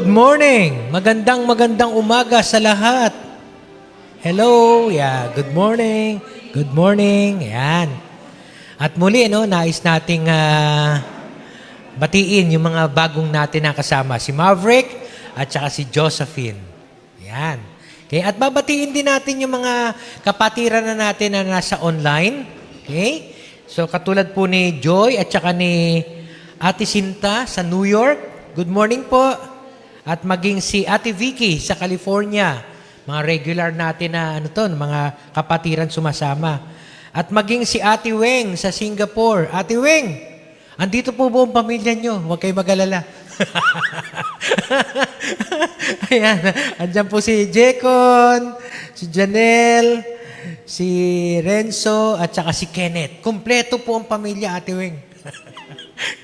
morning! Magandang umaga sa lahat. Hello, yeah, good morning. Good morning, yan. At muli, nais nating batiin yung mga bagong natin na kasama. Si Maverick at saka si Josephine. Yan. Okay, at babatiin din natin yung mga kapatiran na natin na nasa online. Okay? So, katulad po ni Joy at saka ni Ate Sinta sa New York. Good morning po. At maging si Ate Vicky sa California. Mga regular natin na mga kapatiran sumasama. At maging si Ate Weng sa Singapore. Ate Weng, andito po buong pamilya nyo. Huwag kayo mag-alala. Ayan. Andyan po si Jekon, si Janelle, si Renzo, at saka si Kenneth. Kompleto po ang pamilya, Ate Weng.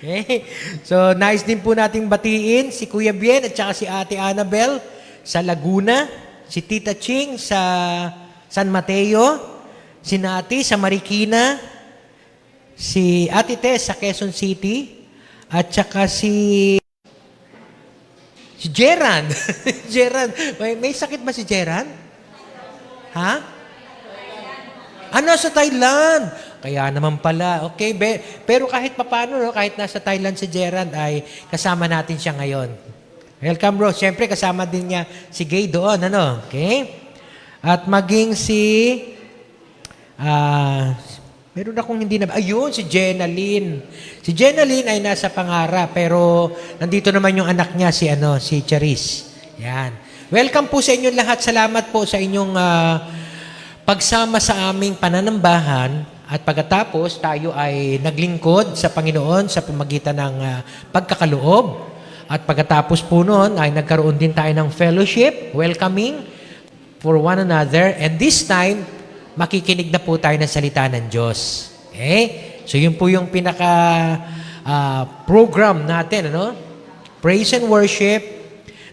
Okay? So, nice din po nating batiin si Kuya Bien at saka si Ate Annabel sa Laguna, si Tita Ching sa San Mateo, si Nati sa Marikina, si Ate Tess sa Quezon City, at saka si Jeran. Jeran. May sakit ba si Jeran? Ha? Ano sa Thailand? Kaya naman pala. Okay, pero kahit papano, kahit nasa Thailand si Jeran, ay kasama natin siya ngayon. Welcome, bro. Siyempre, kasama din niya si Gay doon. Okay? At maging si meron akong hindi na... Ayun, si Jenalyn. Si Jenalyn ay nasa Pangarap, pero nandito naman yung anak niya, si Charis. Yan. Welcome po sa inyong lahat. Salamat po sa inyong pagsama sa aming pananambahan. At pagkatapos, tayo ay naglingkod sa Panginoon sa pamagitan ng pagkakaloob. At pagkatapos po noon, ay nagkaroon din tayo ng fellowship, welcoming for one another. And this time, makikinig na po tayo ng salita ng Diyos. Okay? So, yun po yung pinaka-program natin. Praise and worship,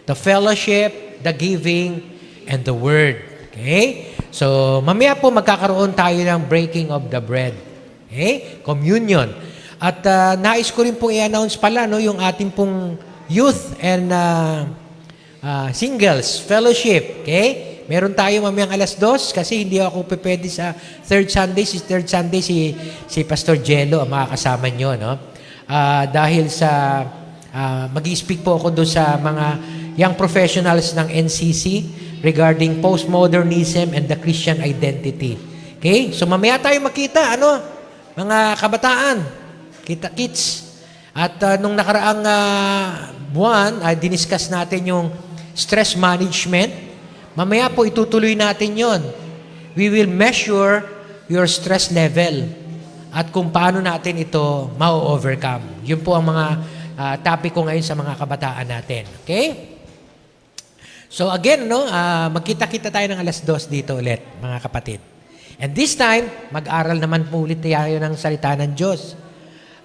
the fellowship, the giving, and the word. Okay? So, mamaya po magkakaroon tayo ng breaking of the bread. Okay? Communion. At nais ko rin pong i-announce pala yung ating pong youth and singles fellowship. Okay? Meron tayo mamayang 2:00 kasi hindi ako pwede sa third Sunday. Third Sunday si Pastor Jello ang makakasama nyo. Dahil sa mag-i-speak po ako doon sa mga young professionals ng NCC regarding postmodernism and the Christian identity. Okay? So mamaya tayo makita, mga kabataan, kids. At nung nakaraang buwan, diniscuss natin yung stress management. Mamaya po itutuloy natin yon. We will measure your stress level at kung paano natin ito ma-overcome. Yun po ang mga topic ko ngayon sa mga kabataan natin. Okay? So again, magkita-kita tayo ng 2:00 dito ulit, mga kapatid. And this time, mag-aral naman po ulit tayo ng salita ng Diyos.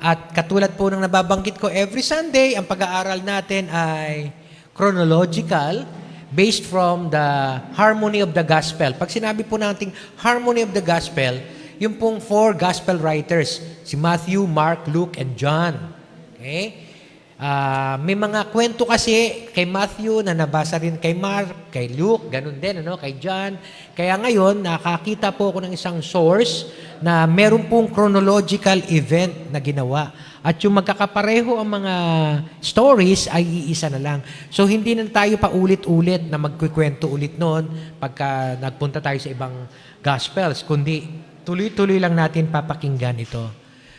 At katulad po ng nababanggit ko, every Sunday, ang pag-aaral natin ay chronological, based from the harmony of the gospel. Pag sinabi po natin harmony of the gospel, yung pong 4 gospel writers, si Matthew, Mark, Luke, and John. Okay? May mga kwento kasi kay Matthew na nabasa rin kay Mark, kay Luke, ganun din, kay John. Kaya ngayon, nakakita po ako ng isang source na meron pong chronological event na ginawa. At yung magkakapareho ang mga stories ay iisa na lang. So, hindi na tayo pa ulit-ulit na magkikwento ulit noon pagka nagpunta tayo sa ibang gospels, kundi tuloy-tuloy lang natin papakinggan ito.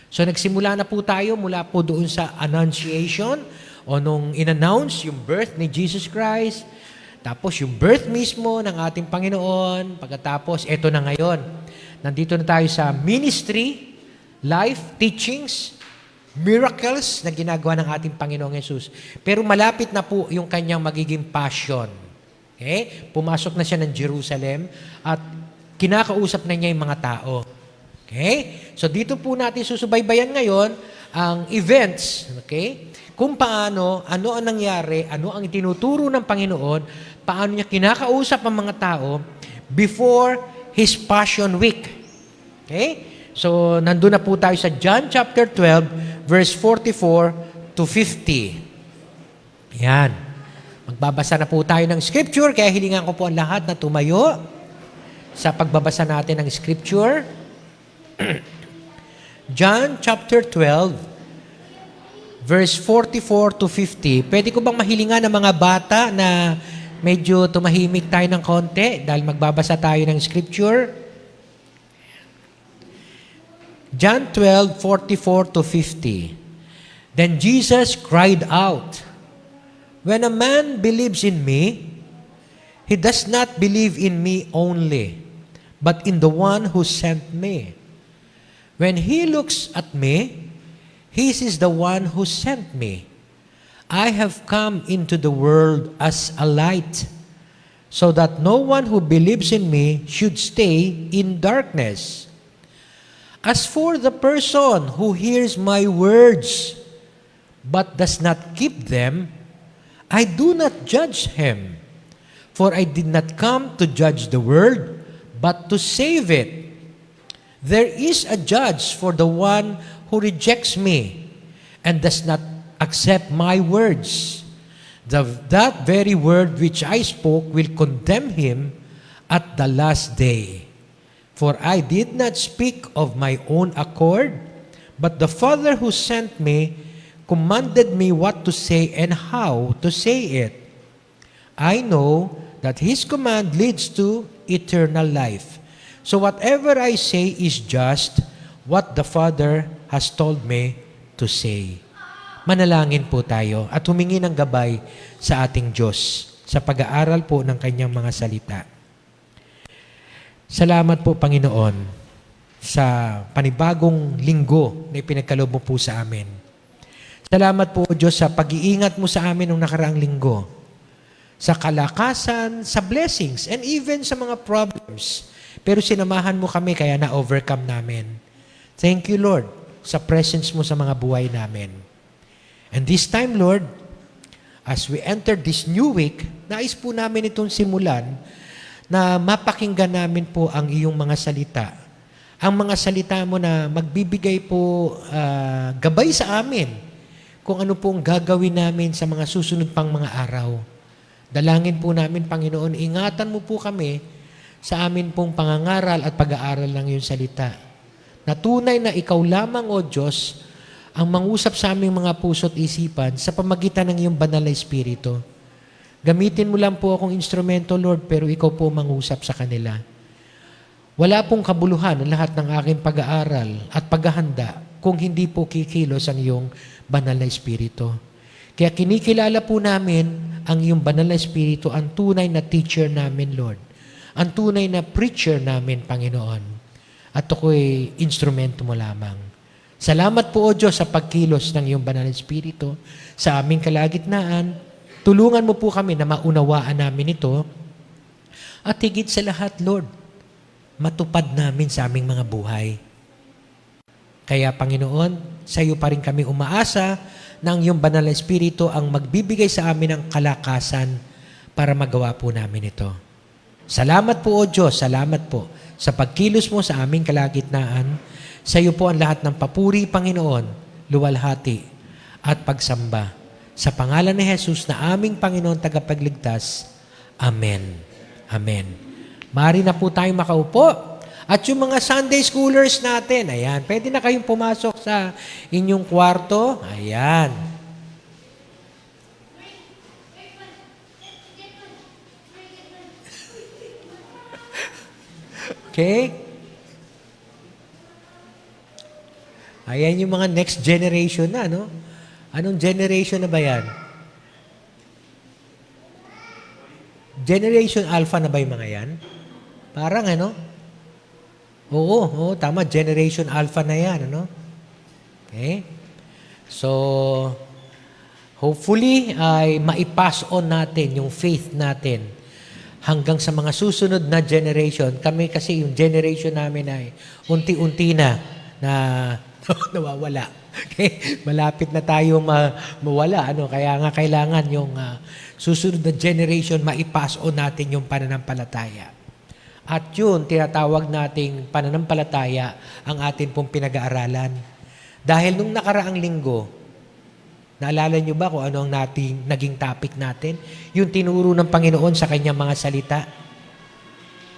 So, nagsimula na po tayo mula po doon sa Annunciation o nung in-announce yung birth ni Jesus Christ, tapos yung birth mismo ng ating Panginoon, pagkatapos, eto na ngayon. Nandito na tayo sa ministry, life, teachings, miracles na ginagawa ng ating Panginoong Yesus. Pero malapit na po yung kanyang magiging passion. Okay? Pumasok na siya ng Jerusalem at kinakausap na niya yung mga tao. Okay? So dito po natin susubaybayan ngayon ang events, okay? Kung paano, ano ang nangyari, ano ang itinuturo ng Panginoon, paano niya kinakausap ang mga tao before His Passion Week. Okay? So nandun na po tayo sa John chapter 12, verse 44 to 50. Yan. Magbabasa na po tayo ng scripture, kaya hilingan ko po ang lahat na tumayo sa pagbabasa natin ng scripture. John chapter 12, verse 44 to 50. Pwede ko bang mahilingan ng mga bata na medyo tumahimik tayo ng konti dahil magbabasa tayo ng scripture? John 12, 44 to 50. Then Jesus cried out, "When a man believes in me, he does not believe in me only, but in the one who sent me. When he looks at me, he sees the one who sent me. I have come into the world as a light, so that no one who believes in me should stay in darkness. As for the person who hears my words, but does not keep them, I do not judge him. For I did not come to judge the world, but to save it. There is a judge for the one who rejects me and does not accept my words. That very word which I spoke will condemn him at the last day. For I did not speak of my own accord, but the Father who sent me commanded me what to say and how to say it. I know that His command leads to eternal life. So whatever I say is just what the Father has told me to say." Manalangin po tayo at humingi ng gabay sa ating Diyos sa pag-aaral po ng Kanyang mga salita. Salamat po, Panginoon, sa panibagong linggo na ipinagkaloob mo po sa amin. Salamat po, Diyos, sa pag-iingat mo sa amin nung nakaraang linggo. Sa kalakasan, sa blessings, and even sa mga problems. Pero sinamahan mo kami kaya na-overcome namin. Thank you, Lord, sa presence mo sa mga buhay namin. And this time, Lord, as we enter this new week, nais po namin itong simulan na mapakinggan namin po ang iyong mga salita. Ang mga salita mo na magbibigay po gabay sa amin kung ano pong gagawin namin sa mga susunod pang mga araw. Dalangin po namin, Panginoon, ingatan mo po kami sa amin pong pangangaral at pag-aaral ng iyong salita. Na tunay na ikaw lamang, O Diyos, ang mangusap sa aming mga puso at isipan sa pamagitan ng iyong banal na Espiritu. Gamitin mo lang po akong instrumento, Lord, pero ikaw po mangusap sa kanila. Wala pong kabuluhan ang lahat ng aking pag-aaral at paghahanda kung hindi po kikilos ang iyong banal na Espiritu. Kaya kinikilala po namin ang iyong banal na Espiritu, ang tunay na teacher namin, Lord. Ang tunay na preacher namin, Panginoon. At ako'y instrumento mo lamang. Salamat po, O Diyos, sa pagkilos ng iyong banal na Espiritu sa aming kalagitnaan. Tulungan mo po kami na maunawaan namin ito. At higit sa lahat, Lord, matupad namin sa aming mga buhay. Kaya, Panginoon, sa iyo pa rin kami umaasa na ang iyong banal na Espiritu ang magbibigay sa amin ng kalakasan para magawa po namin ito. Salamat po, O Diyos, salamat po sa pagkilos mo sa aming kalagitnaan. Sa iyo po ang lahat ng papuri, Panginoon, luwalhati at pagsamba. Sa pangalan ni Jesus na aming Panginoon tagapagligtas. Amen. Amen. Maaari na po tayong makaupo. At yung mga Sunday schoolers natin, ayan, pwede na kayong pumasok sa inyong kwarto. Ayan. Okay? Ayan yung mga next generation na, no? Anong generation na ba yan? Generation Alpha na ba yung mga yan? Parang ano? Oo, tama. Generation Alpha na yan, ano? Okay? So, hopefully, ay maipass on natin yung faith natin hanggang sa mga susunod na generation. Kami kasi yung generation namin ay unti-unti na nawawala. Okay? Malapit na tayo mawala. Ano? Kaya nga kailangan yung susunod na generation maipass on natin yung pananampalataya. At yun, tinatawag nating pananampalataya ang atin pong pinag-aaralan. Dahil nung nakaraang linggo, Naalala niyo ba kung ano ang naging topic natin? Yung tinuro ng Panginoon sa kanyang mga salita.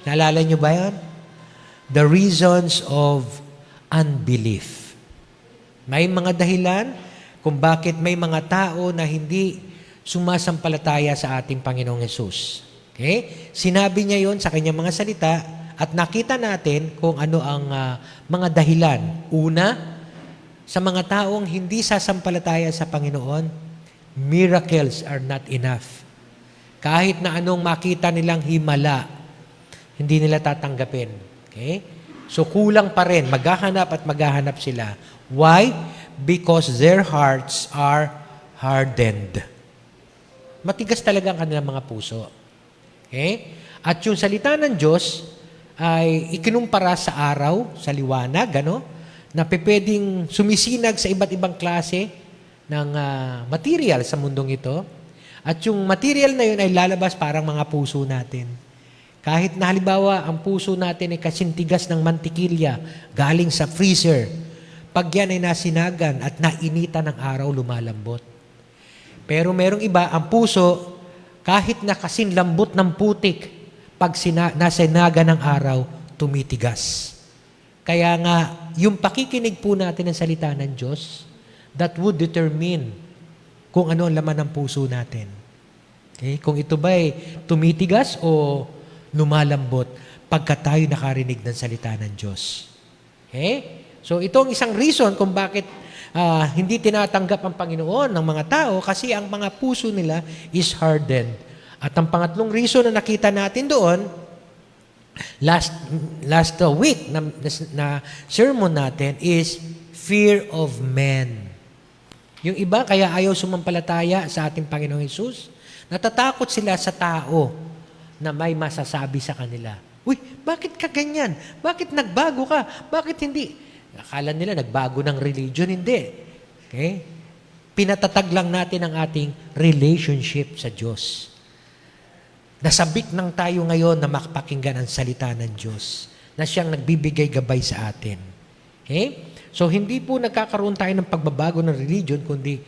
Naalala niyo ba yun? The reasons of unbelief. May mga dahilan kung bakit may mga tao na hindi sumasampalataya sa ating Panginoong Hesus. Okay? Sinabi niya yon sa kanyang mga salita at nakita natin kung ano ang mga dahilan. Una, sa mga taong hindi sasampalataya sa Panginoon, miracles are not enough. Kahit na anong makita nilang himala, hindi nila tatanggapin. Okay? So kulang pa rin, maghahanap sila. Why? Because their hearts are hardened. Matigas talaga ang kanilang mga puso. Okay? At yung salita ng Diyos ay ikinumpara sa araw, sa liwanag, na pwedeng sumisinag sa iba't ibang klase ng material sa mundong ito. At yung material na yun ay lalabas parang mga puso natin. Kahit na halimbawa, ang puso natin ay kasintigas ng mantikilya galing sa freezer. Pag yan ay nasinagan at nainitan ng araw, lumalambot. Pero merong iba, ang puso, kahit na kasinlambot ng putik, pag nasinagan ng araw, tumitigas. Kaya nga, yung pakikinig po natin ng salita ng Diyos, that would determine kung ano ang laman ng puso natin. Okay? Kung ito ba ay tumitigas o lumalambot pagka tayo nakarinig ng salita ng Diyos. Okay? So ito ang isang reason kung bakit hindi tinatanggap ang Panginoon ng mga tao kasi ang mga puso nila is hardened. At ang pangatlong reason na nakita natin doon, last week na sermon natin is fear of men. Yung iba kaya ayaw sumampalataya sa ating Panginoong Hesus, natatakot sila sa tao na may masasabi sa kanila. Uy, bakit ka ganyan? Bakit nagbago ka? Bakit hindi? Akala nila nagbago ng religion, hindi. Okay? Pinatatag lang natin ang ating relationship sa Diyos. Nasabik nang tayo ngayon na makapakinggan ang salita ng Diyos na siyang nagbibigay gabay sa atin. Okay? So, hindi po nagkakaroon tayo ng pagbabago ng religion, kundi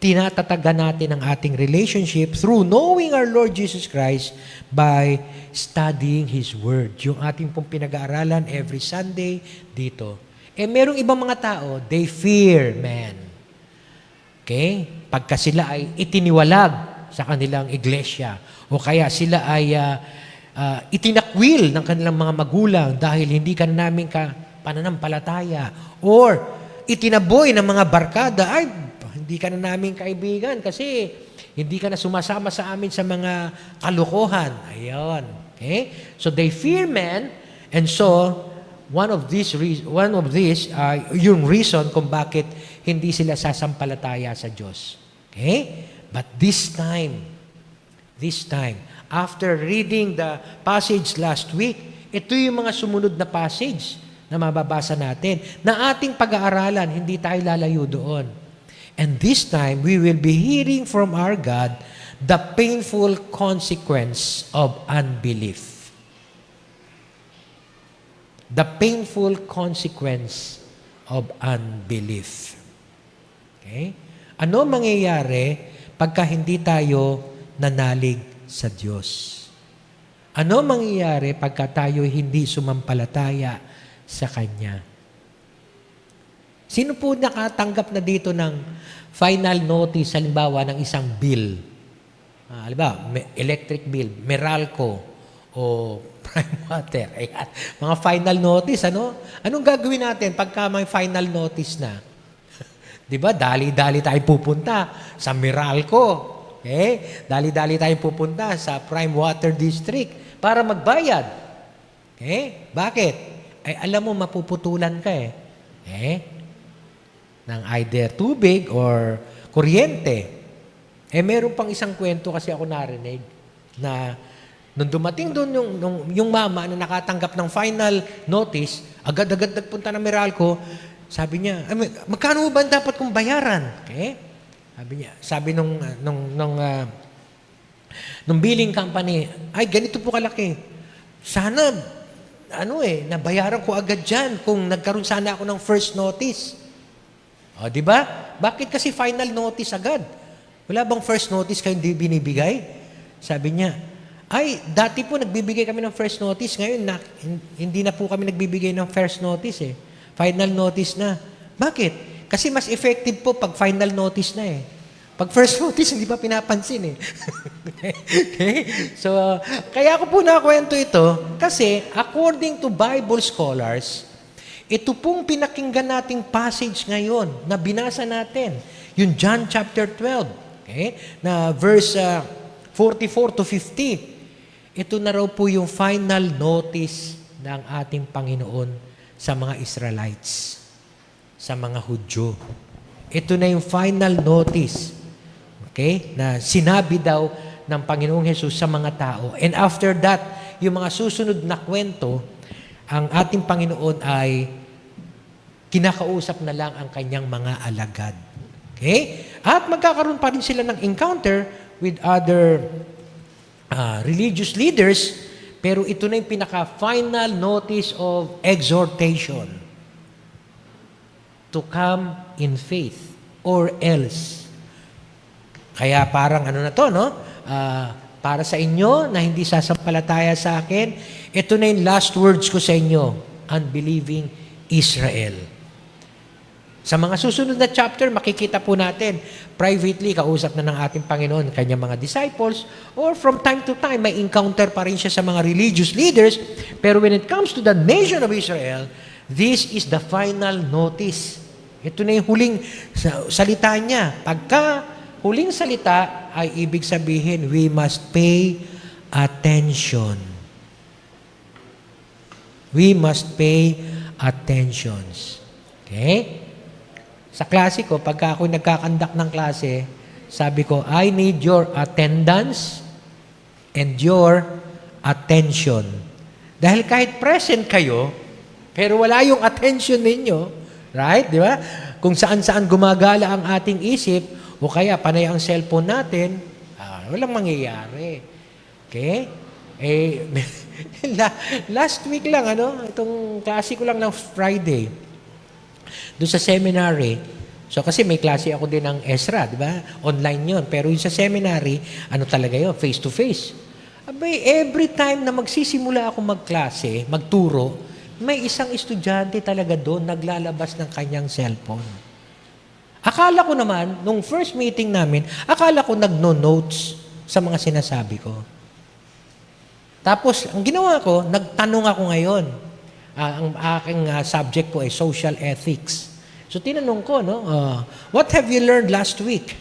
tinatatagan natin ang ating relationship through knowing our Lord Jesus Christ by studying His Word. Yung ating pong pinag-aaralan every Sunday dito. Merong ibang mga tao, they fear man. Okay? Pagka sila ay itiniwalag sa kanilang iglesia, o kaya sila ay itinakwil ng kanilang mga magulang dahil hindi ka namin pananampalataya, or itinaboy ng mga barkada, ay, hindi ka na namin kaibigan kasi hindi ka na sumasama sa amin sa mga kalokohan. Ayun. Okay? So they fear men, and so one of these yung reason kung bakit hindi sila sasampalataya sa Diyos. Okay? But this time, after reading the passage last week, ito yung mga sumunod na passage na mababasa natin, na ating pag-aaralan, hindi tayo lalayo doon. And this time, we will be hearing from our God the painful consequence of unbelief. The painful consequence of unbelief. Okay? Ano mangyayari pagka hindi tayo nanalig sa Diyos? Ano mangyayari pagka tayo hindi sumampalataya sa Kanya? Sino po nakatanggap na dito ng final notice, halimbawa, ng isang bill? Halimbawa, electric bill, Meralco, o Prime Water. Ayan. Mga final notice, ano? Anong gagawin natin pagka may final notice na? Di ba? Dali-dali tayo pupunta sa Meralco. Okay? Dali-dali tayo pupunta sa Prime Water District para magbayad. Okay? Bakit? Ay, alam mo, mapuputulan ka eh. Ng either tubig or kuryente. Meron pang isang kwento kasi ako narinig na nung dumating doon yung mama na nakatanggap ng final notice, agad-agad nagpunta ng Meralco, sabi niya, magkano ba dapat kong bayaran? Okay? Sabi nung billing company, ay, ganito po kalaki. Sana, nabayaran ko agad dyan kung nagkaroon sana ako ng first notice. O, di ba? Bakit kasi final notice agad? Wala bang first notice kayong di binibigay? Sabi niya, ay, dati po nagbibigay kami ng first notice. Ngayon, hindi na po kami nagbibigay ng first notice eh. Final notice na. Bakit? Kasi mas effective po pag final notice na eh. Pag first notice, hindi pa pinapansin eh. Okay? So, kaya ko po nakwento ito kasi according to Bible scholars, ito pong pinakinggan nating passage ngayon na binasa natin, yung John chapter 12, okay? Na verse 44 to 50. Ito na raw po yung final notice ng ating Panginoon sa mga Israelites, sa mga Hudyo. Ito na yung final notice, okay? Na sinabi daw ng Panginoong Hesus sa mga tao. And after that, yung mga susunod na kwento, ang ating Panginoon ay kinakausap na lang ang kanyang mga alagad. Okay? At magkakaroon pa rin sila ng encounter with other religious leaders, pero ito na yung pinaka-final notice of exhortation to come in faith or else. Kaya parang ano na to, no? Para sa inyo na hindi sasampalataya sa akin, ito na yung last words ko sa inyo, unbelieving Israel. Sa mga susunod na chapter, makikita po natin, privately, kausap na ng ating Panginoon, kanyang mga disciples, or from time to time, may encounter pa rin siya sa mga religious leaders, pero when it comes to the nation of Israel, this is the final notice. Ito na yung huling salita niya. Pagka huling salita, ay ibig sabihin, we must pay attention. We must pay attentions. Okay? Sa klase ko, pagka ako nagkakandak ng klase, sabi ko, I need your attendance and your attention. Dahil kahit present kayo, pero wala yung attention ninyo, right? Di ba? Kung saan-saan gumagala ang ating isip, o kaya panay ang cellphone natin, walang mangyayari. Okay? Last week lang, itong klase ko lang ng Friday, doon sa seminary, so kasi may klase ako din ng Ezra, di ba? Online yon. Pero yung sa seminary, talaga yun? Face-to-face. Abay, every time na magsisimula ako magklase, magturo, may isang estudyante talaga doon naglalabas ng kanyang cellphone. Akala ko naman, nung first meeting namin, akala ko nagno-notes sa mga sinasabi ko. Tapos, ang ginawa ko, nagtanong ako ngayon. Ang aking subject ko ay social ethics. So, tinanong ko, what have you learned last week?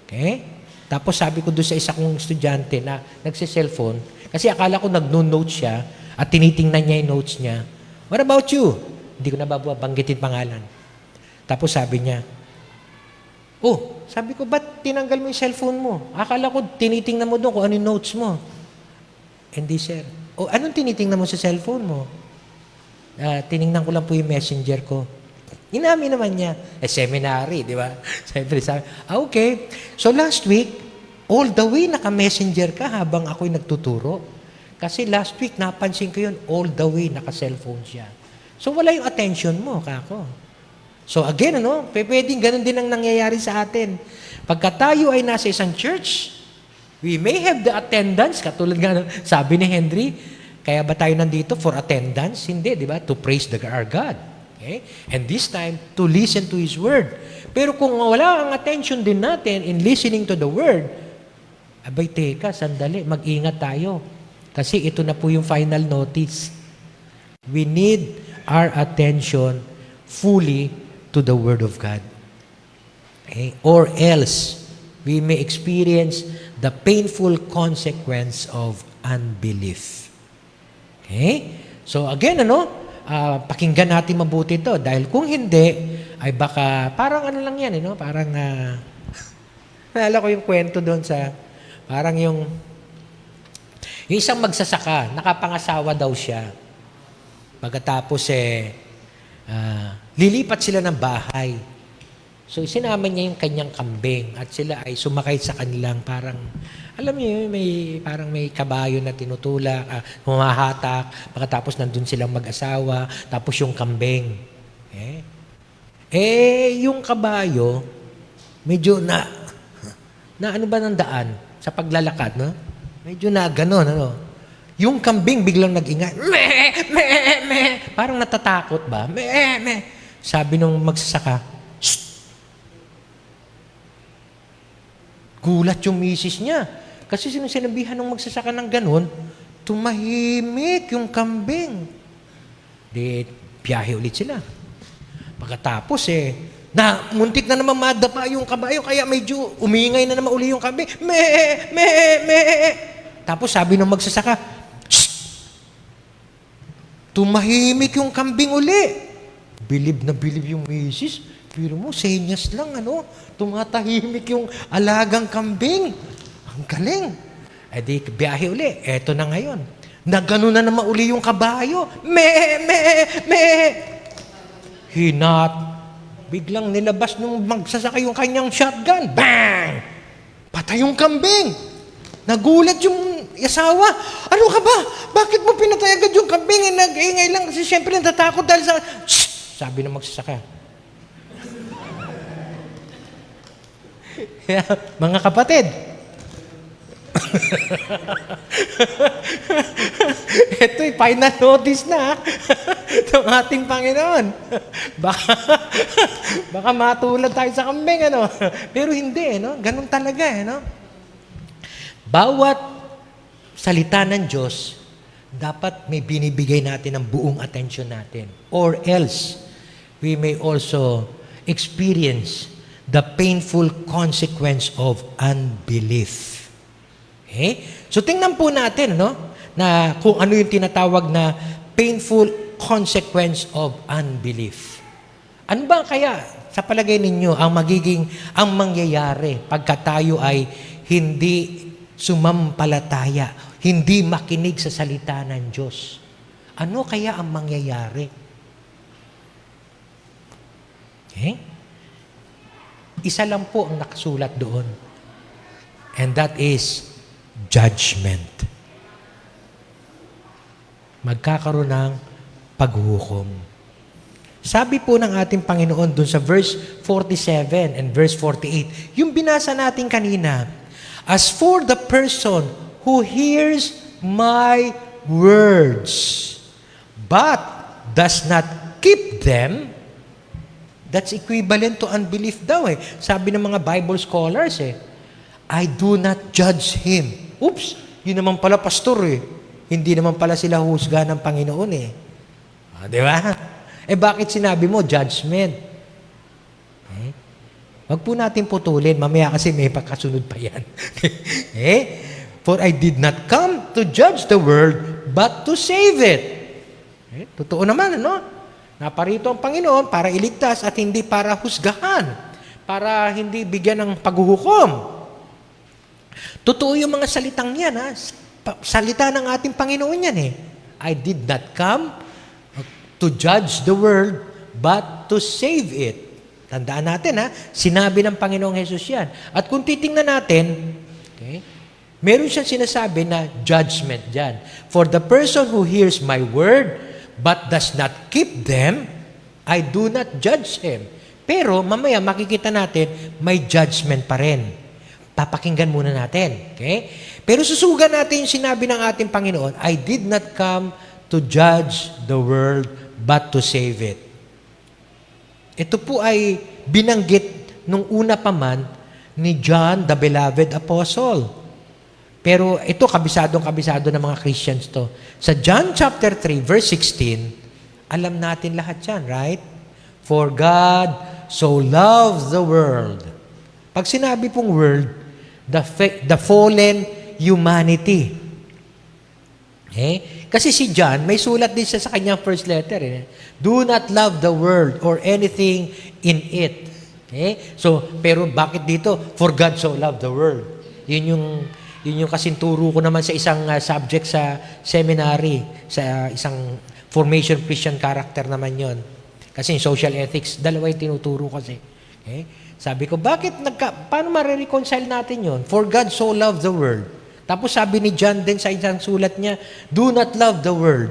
Okay? Tapos, sabi ko doon sa isa kong estudyante na nagsiselfone, kasi akala ko nagno-notes siya at tinitingnan niya yung notes niya. What about you? Hindi ko na babanggitin pangalan. Tapos, sabi niya, sabi ko, ba't tinanggal mo yung cellphone mo? Akala ko, tinitingnan mo doon kung ano yung notes mo. Hindi, sir. Anong tinitingnan mo sa cellphone mo? Tiningnan ko lang po yung messenger ko. Inamin naman niya. Seminary, di ba? Siyempre sabi, okay. So last week, all the way naka-messenger ka habang ako'y nagtuturo. Kasi last week, napansin ko yun, all the way naka-cellphone siya. So wala yung attention mo, kako. So again, pwedeng ganun din ang nangyayari sa atin. Pagka tayo ay nasa isang church, we may have the attendance, katulad nga sabi ni Henry, kaya ba tayo nandito for attendance? Hindi, di ba? To praise our God. Okay? And this time, to listen to His Word. Pero kung wala ang attention din natin in listening to the Word, abay, teka, sandali, mag-ingat tayo. Kasi ito na po yung final notice. We need our attention fully to the Word of God. Okay? Or else, we may experience the painful consequence of unbelief. Okay? So again, pakinggan natin mabuti ito. Dahil kung hindi, ay baka, parang lang yan, parang, naalala ko yung kwento doon sa, parang yung isang magsasaka, nakapangasawa daw siya. Pagkatapos lilipat sila ng bahay. So, isinama niya yung kanyang kambing at sila ay sumakay sa kanilang parang, alam niyo, parang may kabayo na tinutulak, humahatak, pagkatapos nandun silang mag-asawa, tapos yung kambing. Okay? Yung kabayo, medyo na ano ba ng daan sa paglalakad, no? Medyo na gano'n, ano? Yung kambing biglang nag-ingay, me, me, me. Parang natatakot ba? Me, me. Sabi nung magsasaka, shh. Gulat yung misis niya. Kasi sinabihan nung magsasaka ng gano'n, tumahimik yung kambing. Di, biyahe ulit sila. Pagkatapos muntik na naman madapa yung kabayo, kaya medyo umingay na naman uli yung kambing. Me, me, me. Tapos sabi nung magsasaka, shh! Tumahimik yung kambing uli. Bilib na bilib yung misis. Pero mo, senyas lang, tumatahimik yung alagang kambing. Ang galing. Di, biyahe uli. Eto na ngayon. Nagano na naman uli yung kabayo. Me, me, me. Biglang nilabas nung magsasaka yung kanyang shotgun. Bang! Patay yung kambing. Nagulat yung asawa. Ano ka ba? Bakit mo pinatay agad yung kambing? Nag-iingay lang kasi siyempre natatakot dahil sa... Shh! Sabi ng magsasaka. Mga kapatid, ito'y final notice na ng ating Panginoon. Baka matulad tayo sa kambing, Pero hindi, Ganun talaga, Bawat salita ng Diyos, dapat may binibigay natin ang buong atensyon natin. Or else, we may also experience the painful consequence of unbelief. Okay? So tingnan po natin, na kung ano yung tinatawag na painful consequence of unbelief. Ano ba kaya sa palagay ninyo ang mangyayari pagka tayo ay hindi sumampalataya, hindi makinig sa salita ng Diyos? Ano kaya ang mangyayari? Okay? Isa lang po ang nakasulat doon. And that is judgment. Magkakaroon ng paghuhukom. Sabi po ng ating Panginoon doon sa verse 47 and verse 48, yung binasa natin kanina, as for the person who hears my words, but does not keep them, that's equivalent to unbelief daw Sabi ng mga Bible scholars I do not judge him. Oops, yun naman pala pastor Hindi naman pala sila husga ng Panginoon di ba? Bakit sinabi mo judgment? Wag po natin putulin. Mamaya kasi may pagkasunod pa yan. For I did not come to judge the world, but to save it. Totoo naman, Naparito ang Panginoon para iligtas at hindi para husgahan, para hindi bigyan ng paghuhukom. Totoo yung mga salitang yan, salita ng ating Panginoon yan I did not come to judge the world, but to save it. Tandaan natin, sinabi ng Panginoong Jesus yan. At kung titingnan natin, meron siyang sinasabi na judgment dyan. For the person who hears my word, but does not keep them, I do not judge him. Pero mamaya makikita natin, may judgment pa rin. Papakinggan muna natin. Okay? Pero susugan natin yung sinabi ng ating Panginoon, I did not come to judge the world, but to save it. Ito po ay binanggit nung una pa man ni John, the beloved apostle. Pero ito, kabisado ng mga Christians to. Sa John chapter 3, verse 16, alam natin lahat yan, right? For God so loved the world. Pag sinabi pong world, the fallen humanity. Kasi si John, may sulat din siya sa kanyang first letter. Do not love the world or anything in it. So, pero bakit dito? For God so loved the world. Yun yung kasinturo ko naman sa isang subject sa seminary, sa isang formation Christian character naman yon. Kasi yung social ethics, dalawa yung tinuturo kasi. Sabi ko, paano ma-reconcile natin yon? For God so loved the world. Tapos sabi ni John din sa isang sulat niya, do not love the world.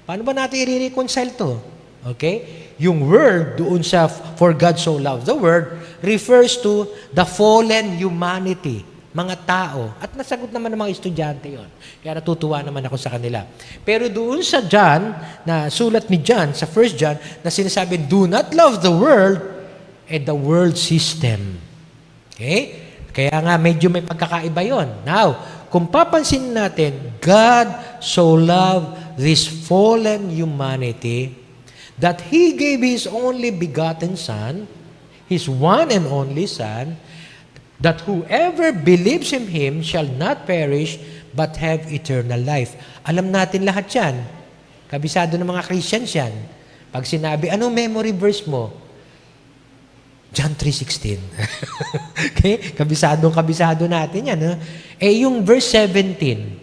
Paano ba natin i-reconcile to? Okay? Yung word doon sa for God so loved the world refers to the fallen humanity, mga tao. At nasagot naman ng mga estudyante yon. Kaya natutuwa naman ako sa kanila. Pero doon sa John, na sulat ni John, sa 1 John, na sinasabi, do not love the world and the world system. Okay? Kaya nga medyo may pagkakaiba yon. Now, kung papansin natin, God so loved this fallen humanity that He gave His only begotten Son, His one and only Son, that whoever believes in Him shall not perish, but have eternal life. Alam natin lahat yan. Kabisado ng mga Christians yan. Pag sinabi, anong memory verse mo? John 3:16. Okay? Kabisado natin yan. Ha? Yung verse 17.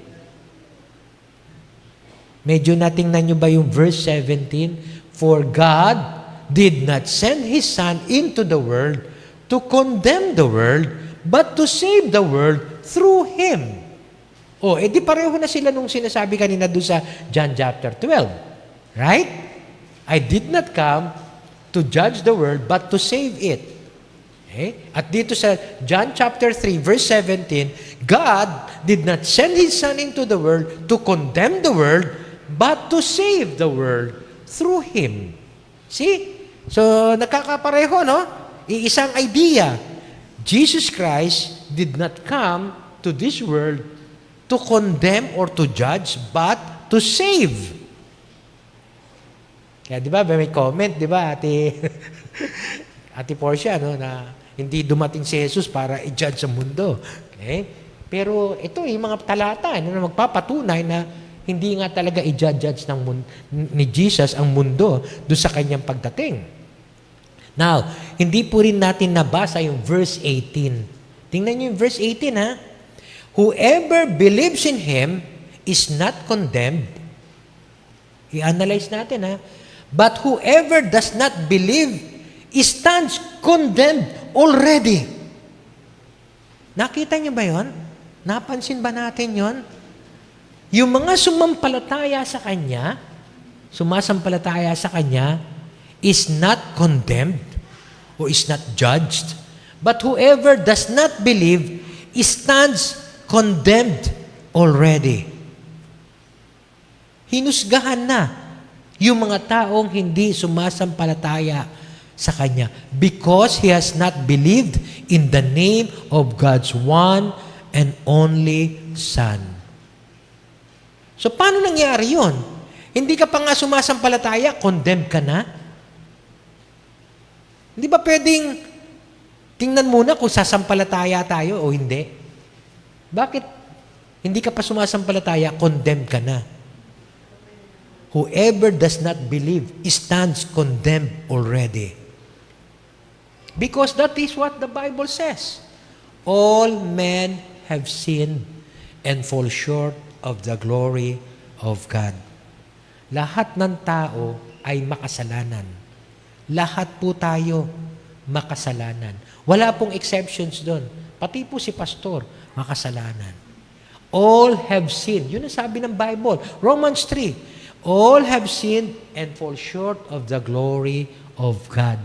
Medyo natingnan nyo ba yung verse 17? For God did not send His Son into the world to condemn the world, but to save the world through Him. Di pareho na sila nung sinasabi kanina doon sa John chapter 12. Right? I did not come to judge the world, but to save it. Okay? At dito sa John chapter 3, verse 17, God did not send His Son into the world to condemn the world, but to save the world through Him. See? So, nakakapareho, no? Iisang idea. Jesus Christ did not come to this world to condemn or to judge, but to save. Kaya di ba, may comment, di ba, Ate Portia, no, na hindi dumating si Jesus para i-judge ang mundo. Okay? Pero ito, yung mga talata na magpapatunay na hindi nga talaga i-judge ni Jesus ang mundo doon sa kanyang pagdating. Now, hindi po rin natin nabasa yung verse 18. Tingnan niyo yung verse 18, ha? Whoever believes in Him is not condemned. I-analyze natin, ha? But whoever does not believe stands condemned already. Nakita niyo ba yon? Napansin ba natin yon? Yung mga sumampalataya sa Kanya, is not condemned or is not judged. But whoever does not believe stands condemned already. Hinusgahan na yung mga taong hindi sumasampalataya sa Kanya because he has not believed in the name of God's one and only Son. So, paano nangyari yun? Hindi ka pa nga sumasampalataya, condemned ka na? Hindi ba pwedeng tingnan muna kung sasampalataya tayo o hindi? Bakit hindi ka pa sumasampalataya, condemned ka na? Whoever does not believe stands condemned already. Because that is what the Bible says. All men have sinned and fall short of the glory of God. Lahat ng tao ay makasalanan. Lahat po tayo makasalanan. Wala pong exceptions doon. Pati po si pastor, makasalanan. All have sinned. Yun ang sabi ng Bible. Romans 3. All have sinned and fall short of the glory of God.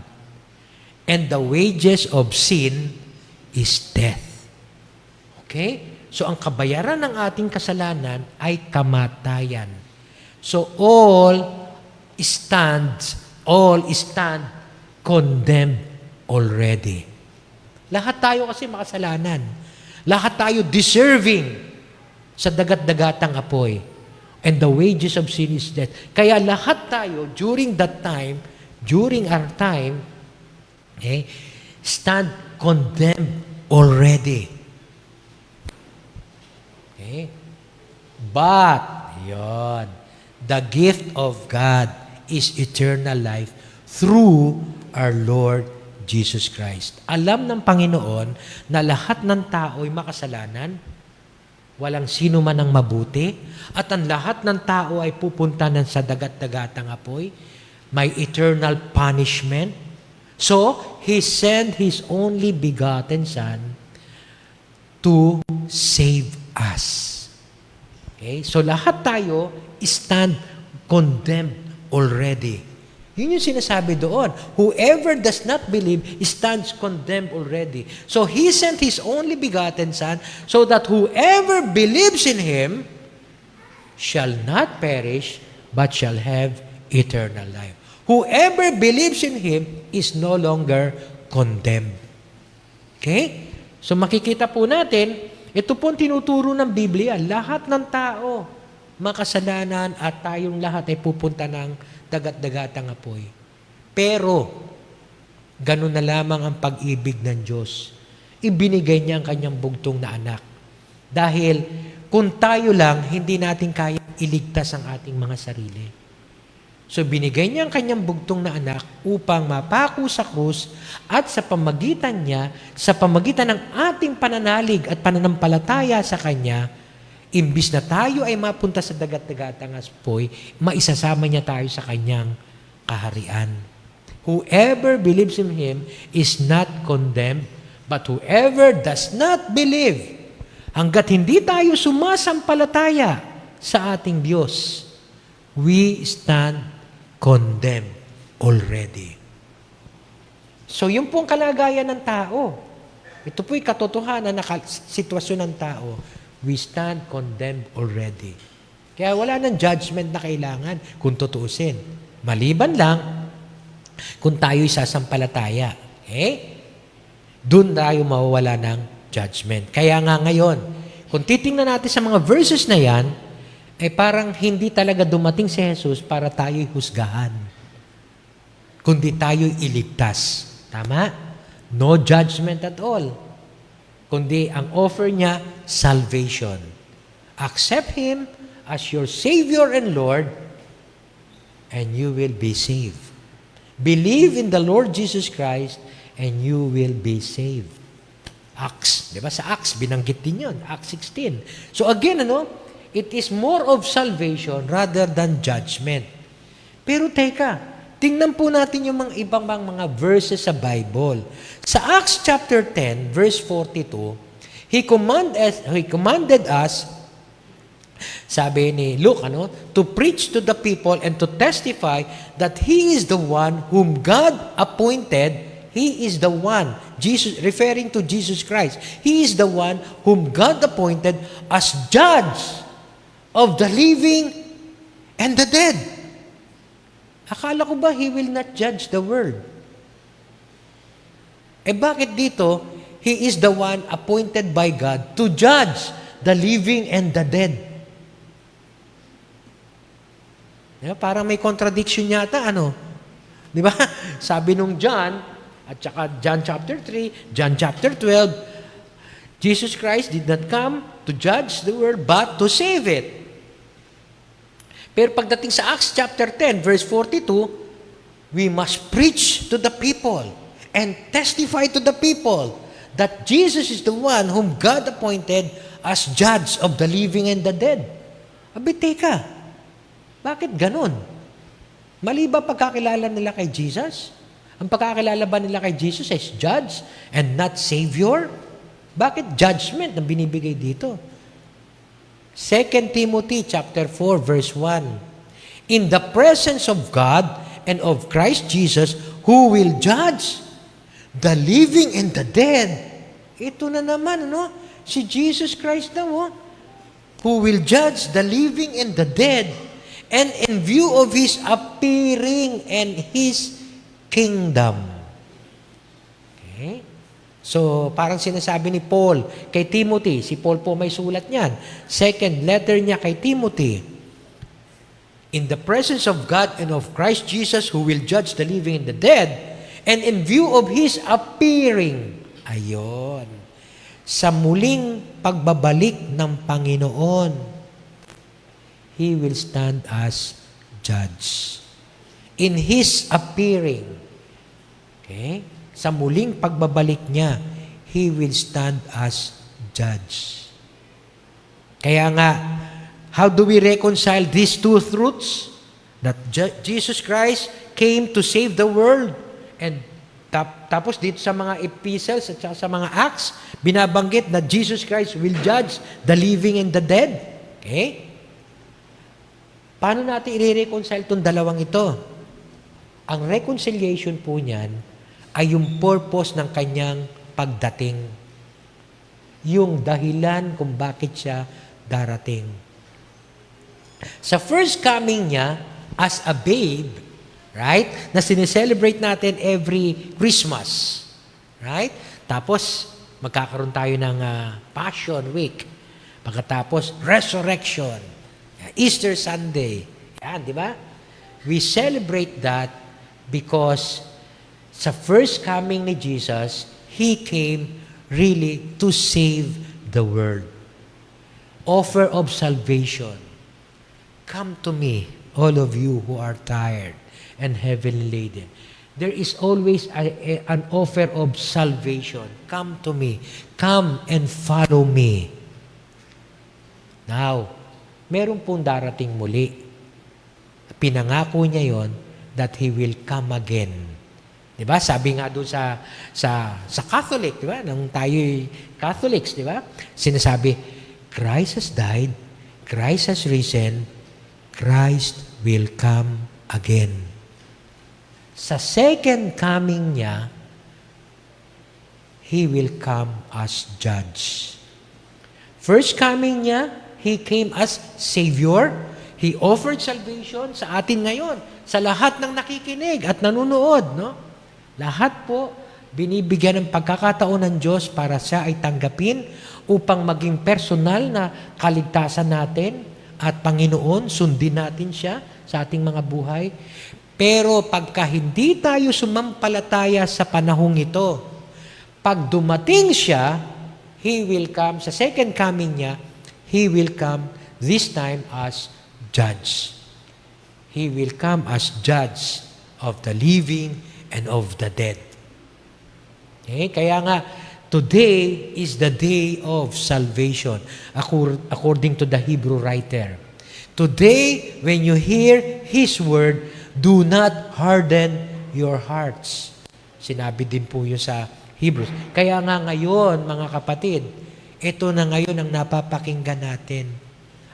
And the wages of sin is death. Okay? So, ang kabayaran ng ating kasalanan ay kamatayan. So, all stand condemned already. Lahat tayo kasi makasalanan. Lahat tayo deserving sa dagat-dagatang apoy. And the wages of sin is death. Kaya lahat tayo, during our time, stand condemned already. Okay? But, the gift of God is eternal life through our Lord Jesus Christ. Alam ng Panginoon na lahat ng tao ay makasalanan, walang sino man ang mabuti, at ang lahat ng tao ay pupunta sa dagat-dagatang apoy, may eternal punishment. So, He sent His only begotten Son to save us. Okay? So, lahat tayo stand condemned already. Yun yung sinasabi doon. Whoever does not believe stands condemned already. So He sent His only begotten Son so that whoever believes in Him shall not perish but shall have eternal life. Whoever believes in Him is no longer condemned. Okay? So makikita po natin, ito po ang tinuturo ng Biblia. Lahat ng tao, makasalanan at tayong lahat ay pupunta ng dagat-dagatang apoy. Pero, ganun na lamang ang pag-ibig ng Diyos. Ibinigay niya ang kanyang bugtong na anak. Dahil kung tayo lang, hindi natin kaya iligtas ang ating mga sarili. So binigay niya ang kanyang bugtong na anak upang mapako sa krus at sa pamagitan niya, sa pamagitan ng ating pananalig at pananampalataya sa kanya, imbis na tayo ay mapunta sa dagat-dagatang apoy, maisasama niya tayo sa kanyang kaharian. Whoever believes in Him is not condemned, but whoever does not believe, hanggat hindi tayo sumasampalataya sa ating Diyos, we stand condemned already. So, yun pong kalagayan ng tao. Ito po'y katotohanan na sitwasyon ng tao. We stand condemned already. Kaya wala nang judgment na kailangan kung tutuusin. Maliban lang kung tayo'y sasampalataya. Okay? Doon tayo mawawala ng judgment. Kaya nga ngayon, kung titingnan natin sa mga verses na yan, eh parang hindi talaga dumating si Jesus para tayo'y husgahan. Kundi tayo'y iligtas. Tama? No judgment at all. Kundi ang offer niya, salvation. Accept Him as your Savior and Lord, and you will be saved. Believe in the Lord Jesus Christ, and you will be saved. Acts, di ba? Sa Acts, binanggit din yun. Acts 16. So again, it is more of salvation rather than judgment. Pero teka, tingnan po natin yung mga ibang mga verses sa Bible. Sa Acts chapter 10, verse 42, He commanded us, sabi ni Luke, to preach to the people and to testify that He is the one whom God appointed. He is the one, Jesus, referring to Jesus Christ. He is the one whom God appointed as judge of the living and the dead. Akala ko ba He will not judge the world? Eh bakit dito, He is the one appointed by God to judge the living and the dead? Diba? Parang may contradiction yata, Di ba? Sabi nung John, at saka John chapter 3, John chapter 12, Jesus Christ did not come to judge the world, but to save it. Pero pagdating sa Acts chapter 10, verse 42, we must preach to the people and testify to the people that Jesus is the one whom God appointed as judge of the living and the dead. Abi, teka, bakit ganun? Mali ba pagkakilala nila kay Jesus? Ang pagkakilala ba nila kay Jesus as judge and not Savior? Bakit judgment ang binibigay dito? 2 Timothy chapter 4 verse 1. In the presence of God and of Christ Jesus, who will judge the living and the dead. Ito na naman, si Jesus Christ na, who will judge the living and the dead, and in view of His appearing and His kingdom. Okay? So, parang sinasabi ni Paul kay Timothy, si Paul po may sulat niyan, second letter niya kay Timothy, in the presence of God and of Christ Jesus, who will judge the living and the dead, and in view of His appearing, ayon, sa muling pagbabalik ng Panginoon, He will stand as judge. In His appearing, okay, sa muling pagbabalik niya, He will stand as judge. Kaya nga, how do we reconcile these two truths? That Jesus Christ came to save the world, and tapos dito sa mga epistles at sa mga Acts, binabanggit na Jesus Christ will judge the living and the dead. Okay? Paano natin i-reconcile itong dalawang ito? Ang reconciliation po niyan ay yung purpose ng kanyang pagdating. Yung dahilan kung bakit siya darating. Sa first coming niya, as a babe, right? Na sineselebrate natin every Christmas. Right? Tapos, magkakaroon tayo ng Passion Week. Pagkatapos, Resurrection. Easter Sunday. Yan, di ba? We celebrate that because sa first coming ni Jesus, He came really to save the world. Offer of salvation. Come to me, all of you who are tired and heavily laden. There is always an offer of salvation. Come to me. Come and follow me. Now, meron pong darating muli. Pinangako niya yon that He will come again. Diba? Sabi nga doon sa Catholic, diba? Nung tayo'y Catholics, diba? Sinasabi, Christ has died, Christ has risen, Christ will come again. Sa second coming niya, He will come as judge. First coming niya, He came as Savior. He offered salvation sa atin ngayon, sa lahat ng nakikinig at nanunood. No? Lahat po, binibigyan ng pagkakataon ng Diyos para siya ay tanggapin upang maging personal na kaligtasan natin at Panginoon, sundin natin siya sa ating mga buhay. Pero pagka hindi tayo sumampalataya sa panahong ito, pag dumating siya, He will come, sa second coming niya, He will come this time as judge. He will come as judge of the living and of the dead. Okay? Kaya nga, today is the day of salvation, according to the Hebrew writer. Today, when you hear His word, do not harden your hearts. Sinabi din po yun sa Hebrews. Kaya nga ngayon, mga kapatid, ito na ngayon ang napapakinggan natin,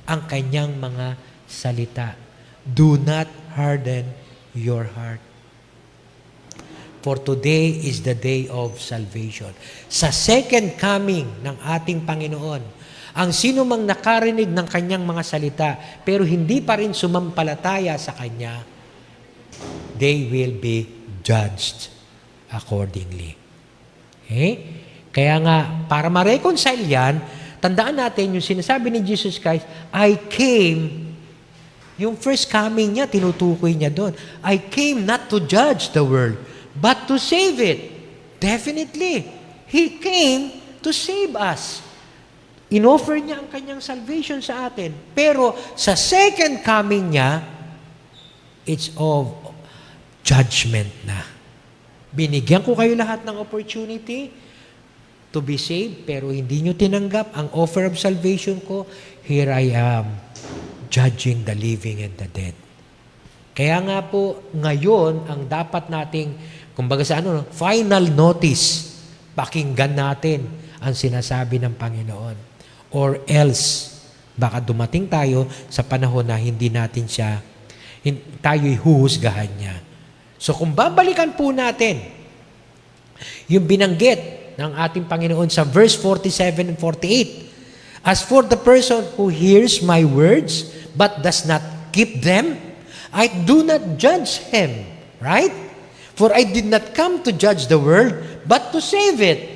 ang kanyang mga salita. Do not harden your heart. For today is the day of salvation. Sa second coming ng ating Panginoon, ang sino mang nakarinig ng kanyang mga salita, pero hindi pa rin sumampalataya sa Kanya, they will be judged accordingly. Okay? Kaya nga, para ma-reconcile yan, tandaan natin yung sinasabi ni Jesus Christ, I came, yung first coming niya, tinutukoy niya doon, I came not to judge the world, but to save it. Definitely. He came to save us. Inoffer niya ang kanyang salvation sa atin. Pero sa second coming niya, it's of judgment na. Binigyan ko kayo lahat ng opportunity to be saved, pero hindi nyo tinanggap ang offer of salvation ko. Here I am, judging the living and the dead. Kaya nga po, ngayon, ang dapat nating, kumbaga sa final notice, pakinggan natin ang sinasabi ng Panginoon. Or else, baka dumating tayo sa panahon na hindi natin siya, tayo'y huhusgahan niya. So kung babalikan po natin, yung binanggit ng ating Panginoon sa verse 47 and 48, as for the person who hears my words, but does not keep them, I do not judge him. Right? For I did not come to judge the world, but to save it.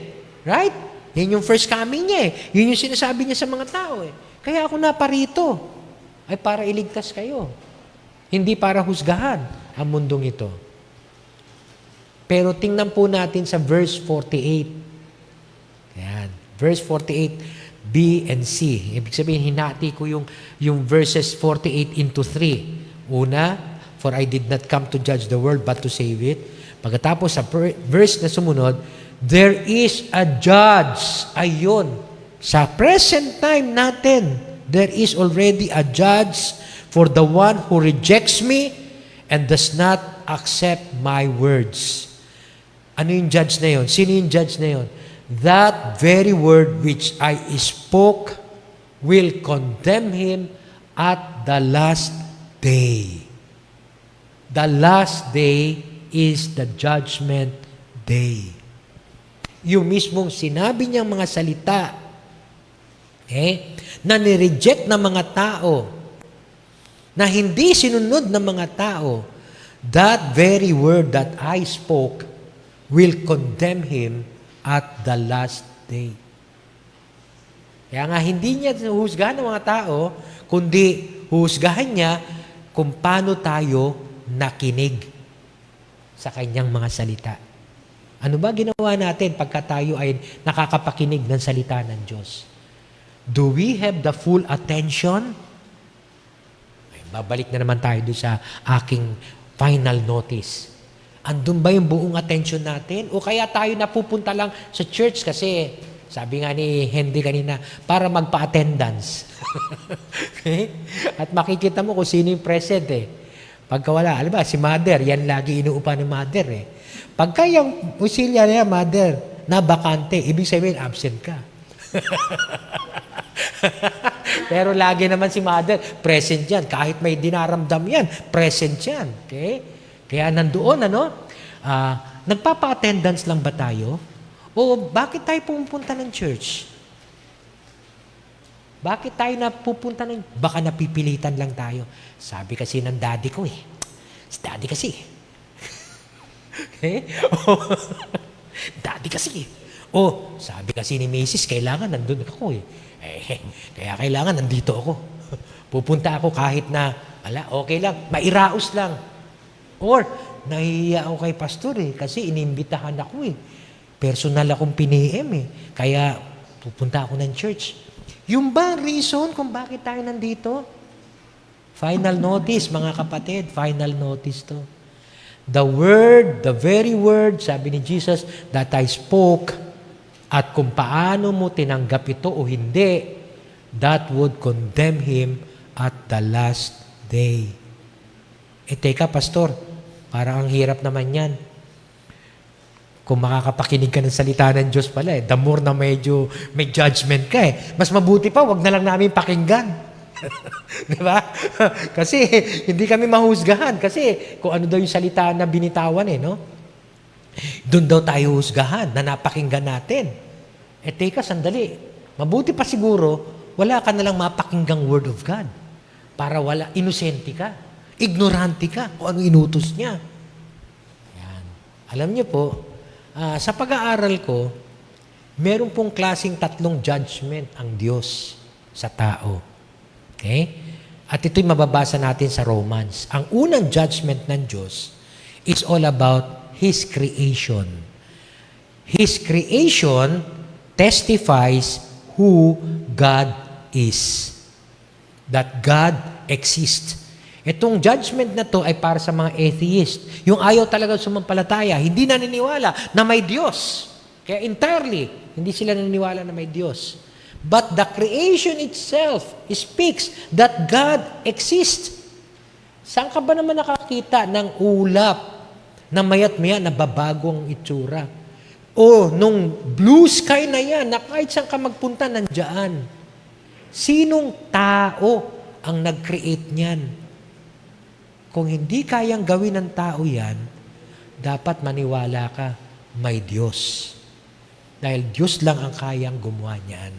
Right? Yan yung first coming niya eh. Yun yung sinasabi niya sa mga tao eh. Kaya ako naparito ay para iligtas kayo. Hindi para husgahan ang mundong ito. Pero tingnan po natin sa verse 48. Ayan. Verse 48, B and C. Ibig sabihin, hinati ko yung verses 48 into 3. Una, for I did not come to judge the world, but to save it. Pagkatapos sa verse na sumunod, there is a judge. Ayun. Sa present time natin, there is already a judge for the one who rejects me and does not accept my words. Ano yung judge na yun? Sino yung judge na yun? That very word which I spoke will condemn him at the last day. The last day is the judgment day. Yung mismong sinabi niyang mga salita, na nireject ng mga tao, na hindi sinunod ng mga tao, that very word that I spoke will condemn him at the last day. Kaya nga hindi niya husgahan ng mga tao, kundi husgahan niya kung paano tayo nakinig sa kanyang mga salita. Ano ba ginawa natin pagka tayo ay nakakapakinig ng salita ng Diyos? Do we have the full attention? Ay, babalik na naman tayo doon sa aking final notice. Andun ba yung buong attention natin? O kaya tayo napupunta lang sa church kasi, sabi nga ni Henry kanina, para magpa-attendance. Okay? At makikita mo kung sino yung present Pagka wala, alam ba, si mother, yan lagi inuupa ng mother Pagka yung auxiliary niya, mother, na bakante, ibig sabihin, absent ka. Pero lagi naman si mother, present yan. Kahit may dinaramdam yan, present yan. Okay? Kaya nandoon, nagpapa-attendance lang ba tayo? O bakit tayo pupunta ng church? Bakit tayo napupunta ng... Baka napipilitan lang tayo. Sabi kasi ng daddy ko Si daddy kasi. Okay? Daddy kasi. Sabi kasi ni Mrs., kailangan nandun ako kaya kailangan nandito ako. Pupunta ako kahit na, okay lang, mairaos lang. Or, nahihiya ako kay pastor kasi inimbitahan ako Personal akong piniem Kaya, pupunta ako ng church. Yung ba reason kung bakit tayo nandito? Final notice, mga kapatid, final notice to. The word, the very word, sabi ni Jesus, that I spoke, at kung paano mo tinanggap ito o hindi, that would condemn him at the last day. Teka, pastor, parang ang hirap naman yan. Kung makakapakinig ka ng salita ng Diyos pala the more na medyo may judgment ka Mas mabuti pa, wag na lang namin pakinggan. Di ba? Kasi hindi kami mahusgahan. Kasi kung ano daw yung salita na binitawan doon daw tayo husgahan na napakinggan natin. Teka, sandali. Mabuti pa siguro, wala ka nalang mapakinggang word of God. Para wala, inosente ka. Ignorante ka kung ano inutos niya. Yan. Alam niyo po, sa pag-aaral ko, meron pong klaseng 3 judgment ang Diyos sa tao. Okay? At ito'y mababasa natin sa Romans. Ang unang judgment ng Diyos is all about His creation. His creation testifies who God is. That God exists. Itong judgment na to ay para sa mga atheist. Yung ayaw talaga sumampalataya, hindi naniniwala na may Diyos. Kaya entirely, hindi sila naniniwala na may Diyos. But the creation itself speaks that God exists. Saan ka ba naman nakakita ng ulap na maya't maya nababago ang itsura? O nung blue sky na yan, na kahit saan ka magpunta, nandiyan. Sinong tao ang nag-create niyan? Kung hindi kayang gawin ng tao yan, dapat maniwala ka, may Diyos. Dahil Diyos lang ang kayang gumawa niyan.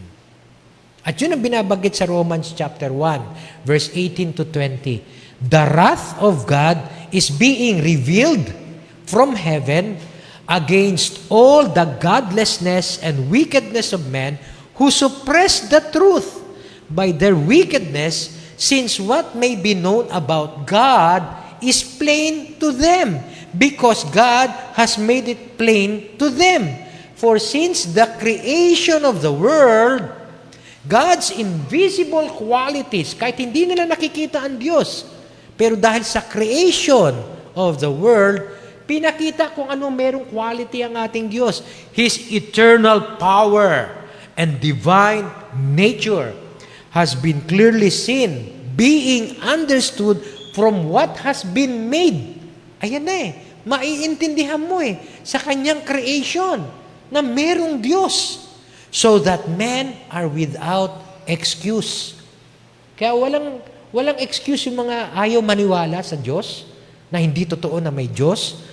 At yun ang binabanggit sa Romans chapter 1, verse 18 to 20. The wrath of God is being revealed from heaven against all the godlessness and wickedness of men who suppress the truth by their wickedness, since what may be known about God is plain to them, because God has made it plain to them. For since the creation of the world, God's invisible qualities, kahit hindi nila nakikita ang Diyos, pero dahil sa creation of the world, pinakita kung anong merong quality ang ating Diyos. His eternal power and divine nature has been clearly seen, being understood from what has been made. Ayan maiintindihan mo sa kanyang creation na merong Diyos, so that men are without excuse. Kaya walang excuse yung mga ayaw maniwala sa Diyos. na hindi totoo na may Diyos.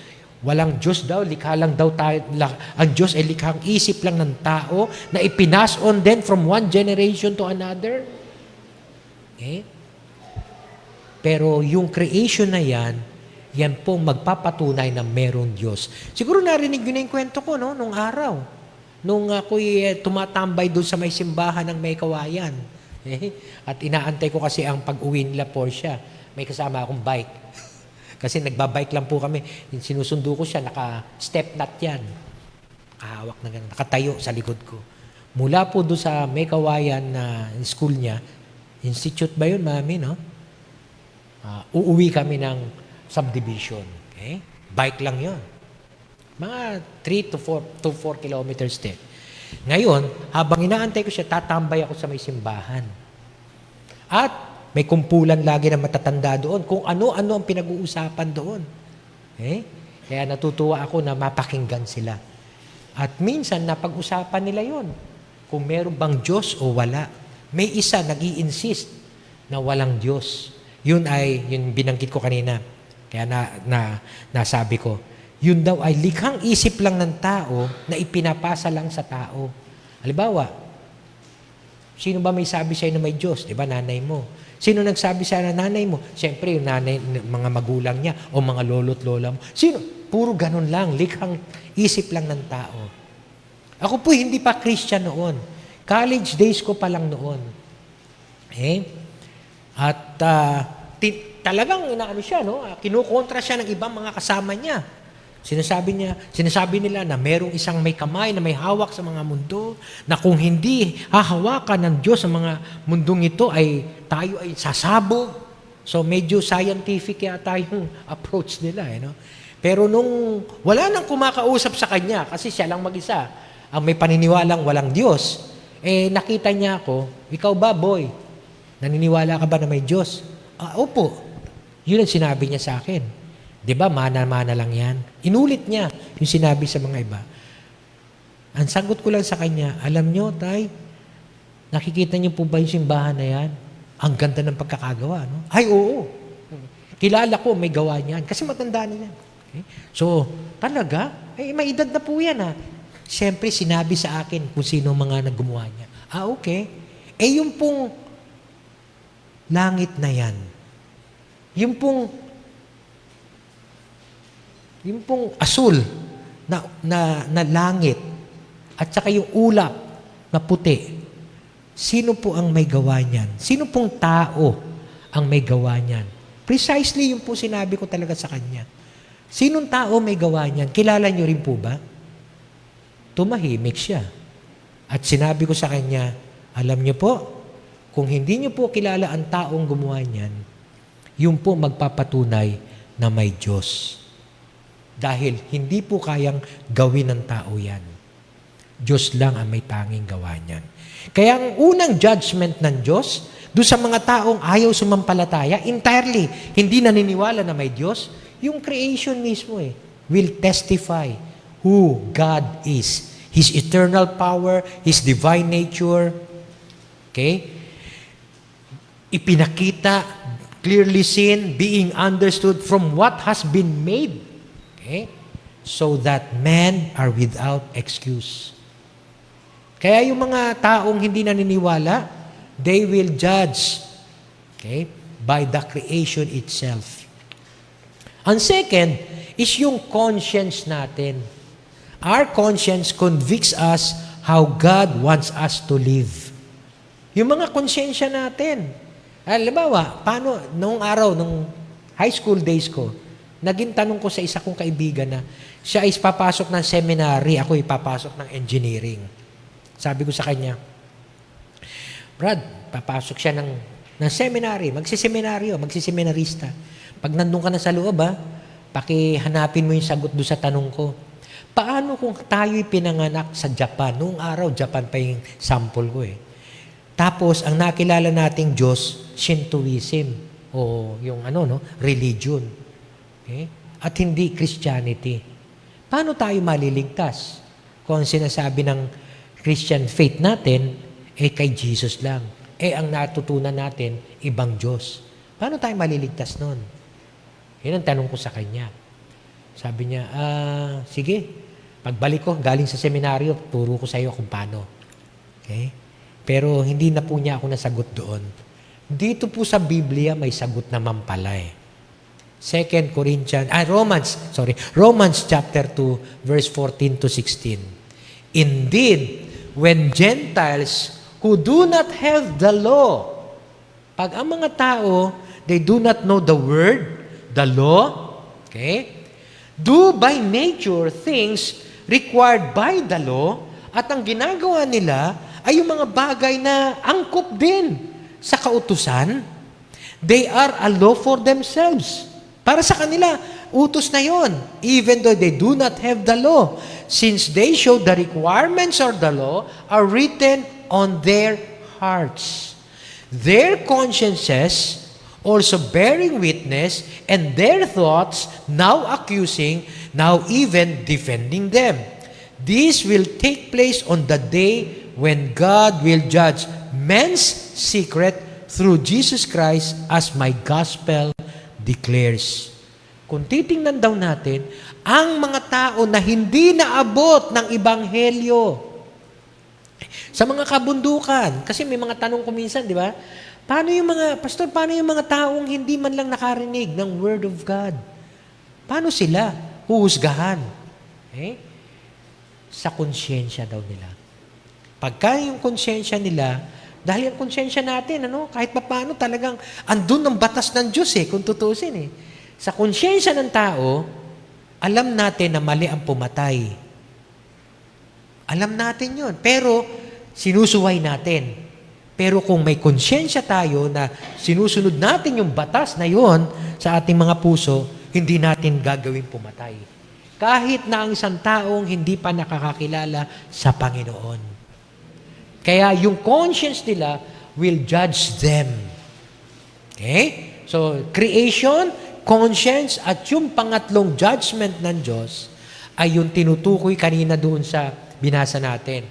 Walang Diyos daw, likha lang daw tayo. Ang Diyos ay likhang isip lang ng tao na ipinas on then from one generation to another. Okay? Pero yung creation na yan pong magpapatunay na merong Diyos. Siguro narinig yun na yung kwento ko, no? Nung araw. Nung ako'y tumatambay doon sa may simbahan ng may kawayan. At inaantay ko kasi ang pag-uwi nila Porsche. May kasama akong bike. Kasi nagbabike lang po kami. Sinusundo ko siya, naka-step nut yan. Nakahawak na ganun, nakatayo sa likod ko. Mula po doon sa may kawayan na school niya, institute ba yun, mami, no? Uuwi kami ng subdivision. Okay? Bike lang yun. Mga 3 to 4 kilometers din. Ngayon, habang inaantay ko siya, tatambay ako sa may simbahan. At may kumpulan lagi na matatanda doon kung ano-ano ang pinag-uusapan doon. Okay? Kaya natutuwa ako na mapakinggan sila. At minsan, napag-usapan nila yon kung meron bang Diyos o wala. May isa nag-i-insist na walang Diyos. Yun ay, yun binanggit ko kanina. Kaya nasabi ko, yun daw ay likhang isip lang ng tao na ipinapasa lang sa tao. Halimbawa, sino ba may sabi sa'yo na may Diyos? Diba, nanay mo. Sino nagsabi sa nanay mo? Siyempre, yung nanay, mga magulang niya o mga lolo't lola mo. Sino? Puro ganun lang. Likhang isip lang ng tao. Ako po hindi pa Christian noon. College days ko pa lang noon. At talagang inaano siya, no? Kinukontra siya ng ibang mga kasama niya. Sinasabi nila na merong isang may kamay na may hawak sa mga mundo, na kung hindi hahawakan ng Diyos sa mga mundong ito, ay tayo ay sasabog. So medyo scientific yata yung approach nila. No? Pero nung wala nang kumakausap sa kanya, kasi siya lang mag-isa, ang may paniniwalang walang Diyos, nakita niya ako, ikaw ba, boy? Naniniwala ka ba na may Diyos? Opo. Yun ang sinabi niya sa akin. 'Di ba, mana-mana lang yan. Inulit niya yung sinabi sa mga iba. Ang sagot ko lang sa kanya, alam niyo, tay, nakikita niyo po ba yung simbahan na yan? Ang ganda ng pagkakagawa, no? Ay, oo. Kilala ko, may gawa niyan. Kasi matanda na yan. Okay? So, talaga? May edad na po yan, ha? Siyempre, sinabi sa akin kung sino mga naggumawa niya. Okay. Yung pong langit na yan, yung pong asul na langit at saka yung ulap na puti, sino po ang may gawa niyan? Sino pong tao ang may gawa niyan? Precisely yung po sinabi ko talaga sa kanya. Sinong tao may gawa niyan? Kilala niyo rin po ba? Tumahimik siya. At sinabi ko sa kanya, alam niyo po, kung hindi niyo po kilala ang taong gumawa niyan, yun po magpapatunay na may Diyos. Dahil hindi po kayang gawin ng tao yan. Diyos lang ang may tanging gawa niyan. Kaya ang unang judgment ng Diyos, doon sa mga taong ayaw sumampalataya, entirely, hindi naniniwala na may Diyos, yung creation mismo will testify who God is. His eternal power, His divine nature. Okay? Ipinakita, clearly seen, being understood from what has been made. Okay? So that men are without excuse. Kaya yung mga taong hindi naniniwala, they will judge, okay, by the creation itself. Ang second is yung conscience natin. Our conscience convicts us how God wants us to live. Yung mga konsyensya natin. Halimbawa, paano, noong araw, nung high school days ko, naging tanong ko sa isa kong kaibigan na siya ay papasok ng seminary, ako ay papasok ng engineering. Sabi ko sa kanya, Brad, papasok siya ng seminary, magsiseminarista. Pag nandun ka na sa loob, pakihanapin mo yung sagot doon sa tanong ko. Paano kung tayo'y pinanganak sa Japan? Noong araw, Japan pa yung sample ko Tapos, ang nakilala nating Diyos, Shintoism, o yung religion. Okay? At hindi Christianity. Paano tayo maliligtas? Kung sinasabi ng Christian faith natin, kay Jesus lang. Ang natutunan natin, ibang Diyos. Paano tayo maliligtas nun? Yun ang tanong ko sa kanya. Sabi niya, sige, pagbalik ko, galing sa seminaryo, turo ko sa iyo kung paano. Okay? Pero hindi na po niya ako nasagot doon. Dito po sa Biblia, may sagot naman pala eh. Romans chapter 2, verse 14 to 16. Indeed, when Gentiles who do not have the law, pag ang mga tao, they do not know the word, the law, okay, do by nature things required by the law, at ang ginagawa nila ay yung mga bagay na angkop din sa kautusan, they are a law for themselves. Para sa kanila, utos na yon, even though they do not have the law, since they show the requirements of the law are written on their hearts. Their consciences also bearing witness, and their thoughts now accusing, now even defending them. This will take place on the day when God will judge men's secret through Jesus Christ, as my gospel declares. Kung titingnan daw natin, ang mga tao na hindi naabot ng Ebanghelyo, sa mga kabundukan, kasi may mga tanong ko minsan, di ba? Paano yung mga taong hindi man lang nakarinig ng Word of God? Paano sila huhusgahan? Sa konsyensya daw nila. Pagka yung konsyensya nila, dahil ang konsyensya natin, kahit paano talagang andun ng batas ng Diyos kung tutusin Sa konsyensya ng tao, alam natin na mali ang pumatay. Alam natin yun. Pero, sinusuway natin. Pero kung may konsyensya tayo na sinusunod natin yung batas na yun sa ating mga puso, hindi natin gagawin pumatay. Kahit na ang isang taong hindi pa nakakakilala sa Panginoon. Kaya yung conscience nila will judge them. Okay? So, creation, conscience, at yung pangatlong judgment ng Diyos ay yung tinutukoy kanina doon sa binasa natin.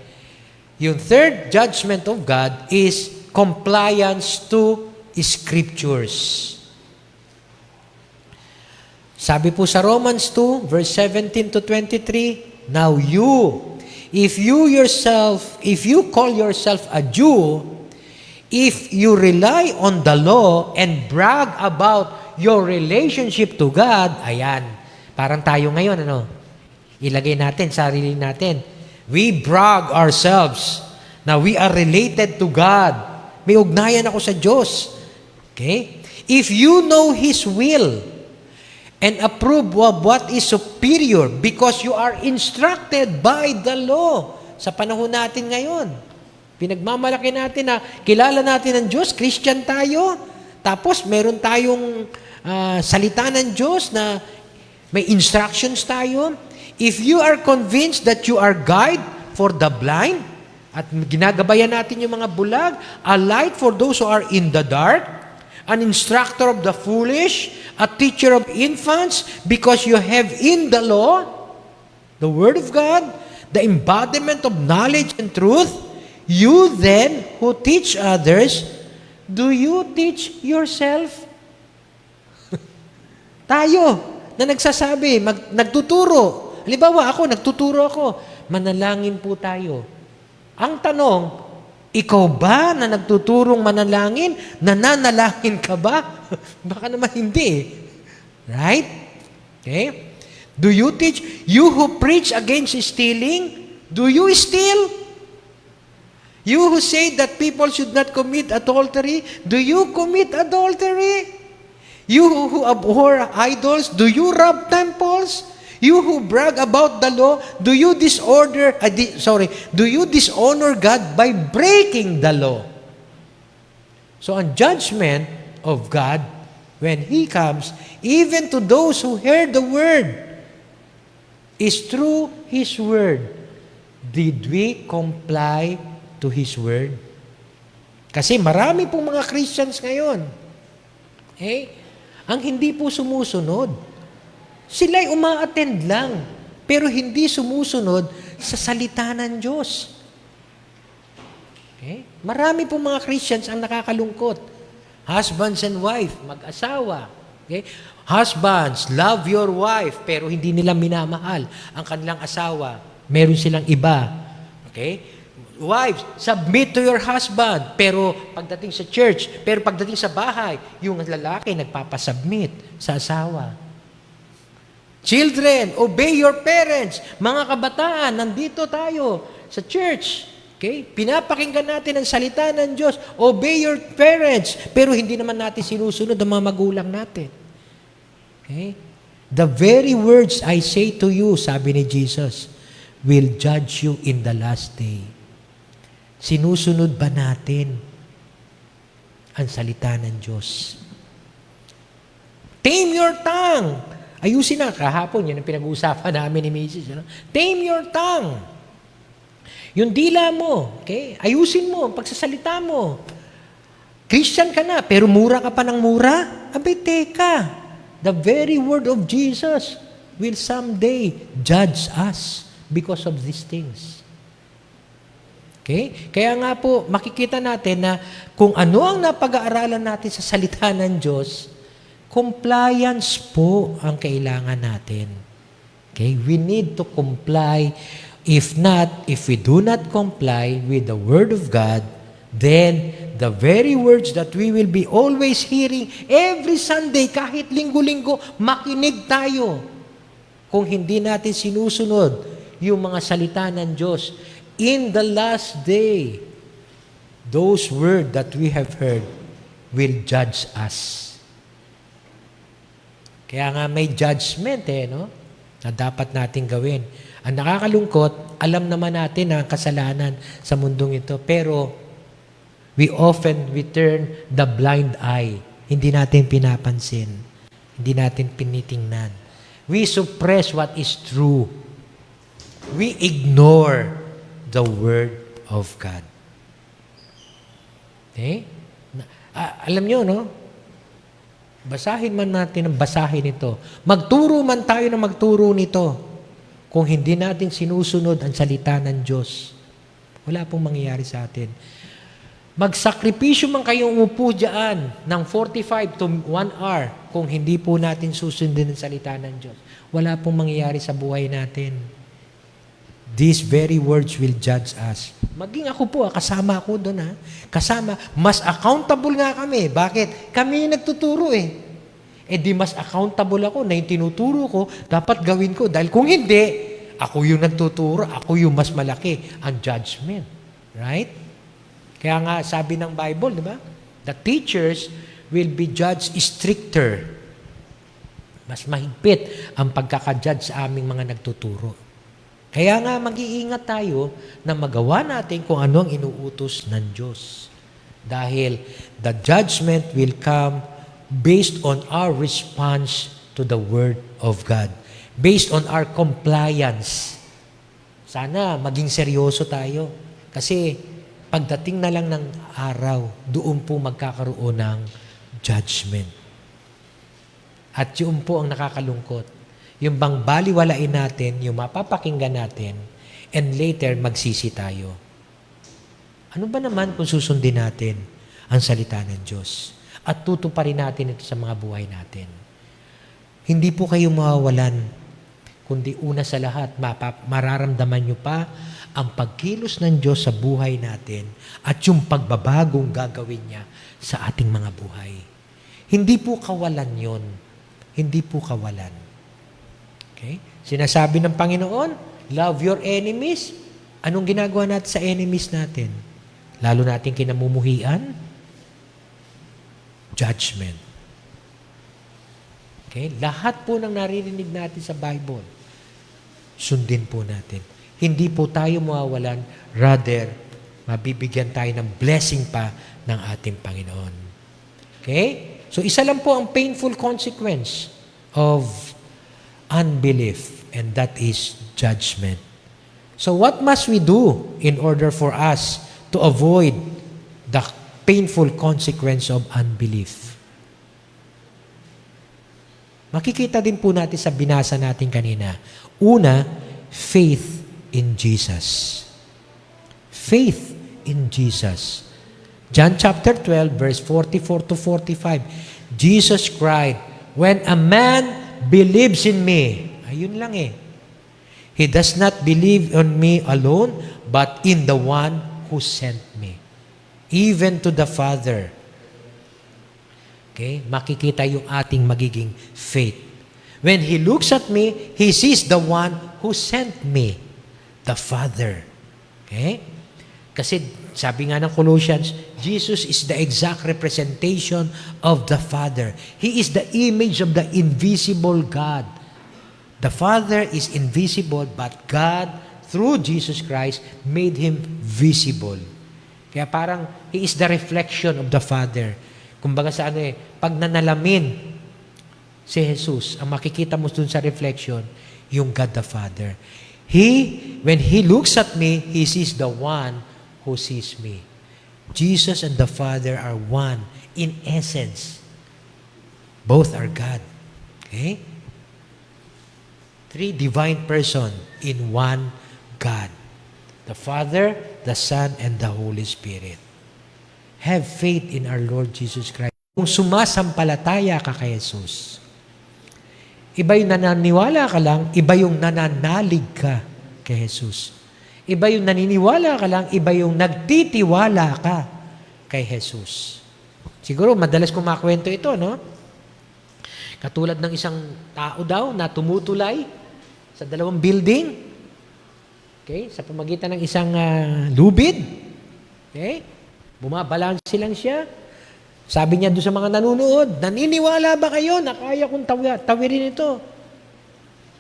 Yung third judgment of God is compliance to Scriptures. Sabi po sa Romans 2, verse 17 to 23, now if you call yourself a Jew, if you rely on the law and brag about your relationship to God, ayan, parang tayo ngayon, ilagay natin, sarili natin. We brag ourselves na we are related to God. May ugnayan ako sa Diyos. Okay? If you know His will and approve of what is superior because you are instructed by the law. Sa panahon natin ngayon, pinagmamalaki natin na kilala natin ang Diyos, Christian tayo, tapos meron tayong salita ng Diyos na may instructions tayo. If you are convinced that you are guide for the blind, at ginagabayan natin yung mga bulag, a light for those who are in the dark, an instructor of the foolish, a teacher of infants, because you have in the law, the Word of God, the embodiment of knowledge and truth, you then who teach others, do you teach yourself? Tayo na nagsasabi, nagtuturo. Halimbawa nagtuturo ako, manalangin po tayo. Ang tanong, ikaw ba na nagtuturong manalangin? Nananalangin ka ba? Baka naman hindi. Right? Okay? Do you teach? You who preach against stealing, do you steal? You who say that people should not commit adultery, do you commit adultery? You who abhor idols, do you rob temples? You who brag about the law, do you dishonor God by breaking the law? So ang judgment of God, when He comes, even to those who hear the Word, is through His Word. Did we comply to His Word? Kasi marami pong mga Christians ngayon, ang hindi po sumusunod. Sila'y uma-attend lang, pero hindi sumusunod sa salita ng Diyos. Okay? Marami pong mga Christians ang nakakalungkot. Husbands and wife, mag-asawa. Okay? Husbands, love your wife, pero hindi nila minamahal ang kanilang asawa. Meron silang iba. Okay? Wives, submit to your husband, pero pagdating sa church, pero pagdating sa bahay, yung lalaki nagpapasubmit sa asawa. Children, obey your parents. Mga kabataan, nandito tayo sa church. Okay? Pinapakinggan natin ang salita ng Diyos. Obey your parents. Pero hindi naman natin sinusunod ang mga magulang natin. Okay? The very words I say to you, sabi ni Jesus, will judge you in the last day. Sinusunod ba natin ang salita ng Diyos? Tame your tongue. Ayusin na, kahapon, yan ang pinag-uusapan namin ni Mrs. Ano? Tame your tongue. Yung dila mo, okay? Ayusin mo ang pagsasalita mo. Christian ka na, pero mura ka pa ng mura? Abay, teka. The very word of Jesus will someday judge us because of these things. Okay? Kaya nga po, makikita natin na kung ano ang napag-aaralan natin sa salita ng Diyos, compliance po ang kailangan natin. Okay? We need to comply. If not, if we do not comply with the Word of God, then the very words that we will be always hearing every Sunday, kahit linggo-linggo, makinig tayo. Kung hindi natin sinusunod yung mga salita ng Diyos, in the last day, those words that we have heard will judge us. Kaya nga may judgment no? Na dapat natin gawin. Ang nakakalungkot, alam naman natin ang kasalanan sa mundong ito, pero we turn the blind eye. Hindi natin pinapansin. Hindi natin pinitingnan. We suppress what is true. We ignore the Word of God. Okay? Alam nyo, no? Basahin man natin ang basahin ito. Magturo man tayo na magturo nito. Kung hindi natin sinusunod ang salita ng Diyos, wala pong mangyayari sa atin. Magsakripisyo man kayong umupo dyan ng 45 to 1 hour kung hindi po natin susundin ang salita ng Diyos. Wala pong mangyayari sa buhay natin. These very words will judge us. Maging ako po, kasama ako doon. Kasama. Mas accountable nga kami. Bakit? Kami yung nagtuturo di mas accountable ako na yung tinuturo ko, dapat gawin ko. Dahil kung hindi, ako yung nagtuturo, ako yung mas malaki ang judgment. Right? Kaya nga sabi ng Bible, di ba? The teachers will be judged stricter. Mas mahigpit ang pagkakajudge sa aming mga nagtuturo. Kaya nga mag-iingat tayo na magawa natin kung ano ang inuutos ng Diyos. Dahil the judgment will come based on our response to the Word of God. Based on our compliance. Sana maging seryoso tayo. Kasi pagdating na lang ng araw, doon po magkakaroon ng judgment. At yun po ang nakakalungkot. Yung bang baliwalain natin, yung mapapakinggan natin, and later magsisi tayo. Ano ba naman kung susundin natin ang salita ng Diyos? At tutuparin natin ito sa mga buhay natin. Hindi po kayo mawawalan, kundi una sa lahat, mararamdaman nyo pa ang pagkilos ng Diyos sa buhay natin at yung pagbabagong gagawin niya sa ating mga buhay. Hindi po kawalan yon. Hindi po kawalan. Okay? Sinasabi ng Panginoon, love your enemies. Anong ginagawa natin sa enemies natin? Lalo natin kinamumuhian? Judgment. Okay? Lahat po ng naririnig natin sa Bible, sundin po natin. Hindi po tayo mawawalan, rather, mabibigyan tayo ng blessing pa ng ating Panginoon. Okay? So, isa lang po ang painful consequence of unbelief, and that is judgment. So what must we do in order for us to avoid the painful consequence of unbelief? Makikita din po natin sa binasa natin kanina. Una, faith in Jesus. Faith in Jesus. John chapter 12, verse 44 to 45. Jesus cried, When a man believes in me, ayun lang eh. He does not believe on me alone, but in the one who sent me. Even to the Father. Okay? Makikita yung ating magiging faith. When He looks at me, He sees the one who sent me, the Father. Okay? Kasi sabi nga ng Colossians, Jesus is the exact representation of the Father. He is the image of the invisible God. The Father is invisible, but God, through Jesus Christ, made Him visible. Kaya parang He is the reflection of the Father. Kumbaga sa pag nanalamin si Jesus, ang makikita mo dun sa reflection, yung God the Father. When He looks at me, He sees the one who sees me. Jesus and the Father are one in essence. Both are God. Okay? 3 divine person in one God. The Father, the Son, and the Holy Spirit. Have faith in our Lord Jesus Christ. Kung sumasampalataya ka kay Jesus, iba yung nananiwala ka lang, iba yung nananalig ka kay Jesus. Iba yung naniniwala ka lang, iba yung nagtitiwala ka kay Jesus. Siguro, madalas kong makwento ito, no? Katulad ng isang tao daw na tumutulay sa 2 building, okay, sa pamagitan ng isang lubid, okay, bumabalanse lang siya. Sabi niya doon sa mga nanunood, naniniwala ba kayo na kaya kong tawirin ito?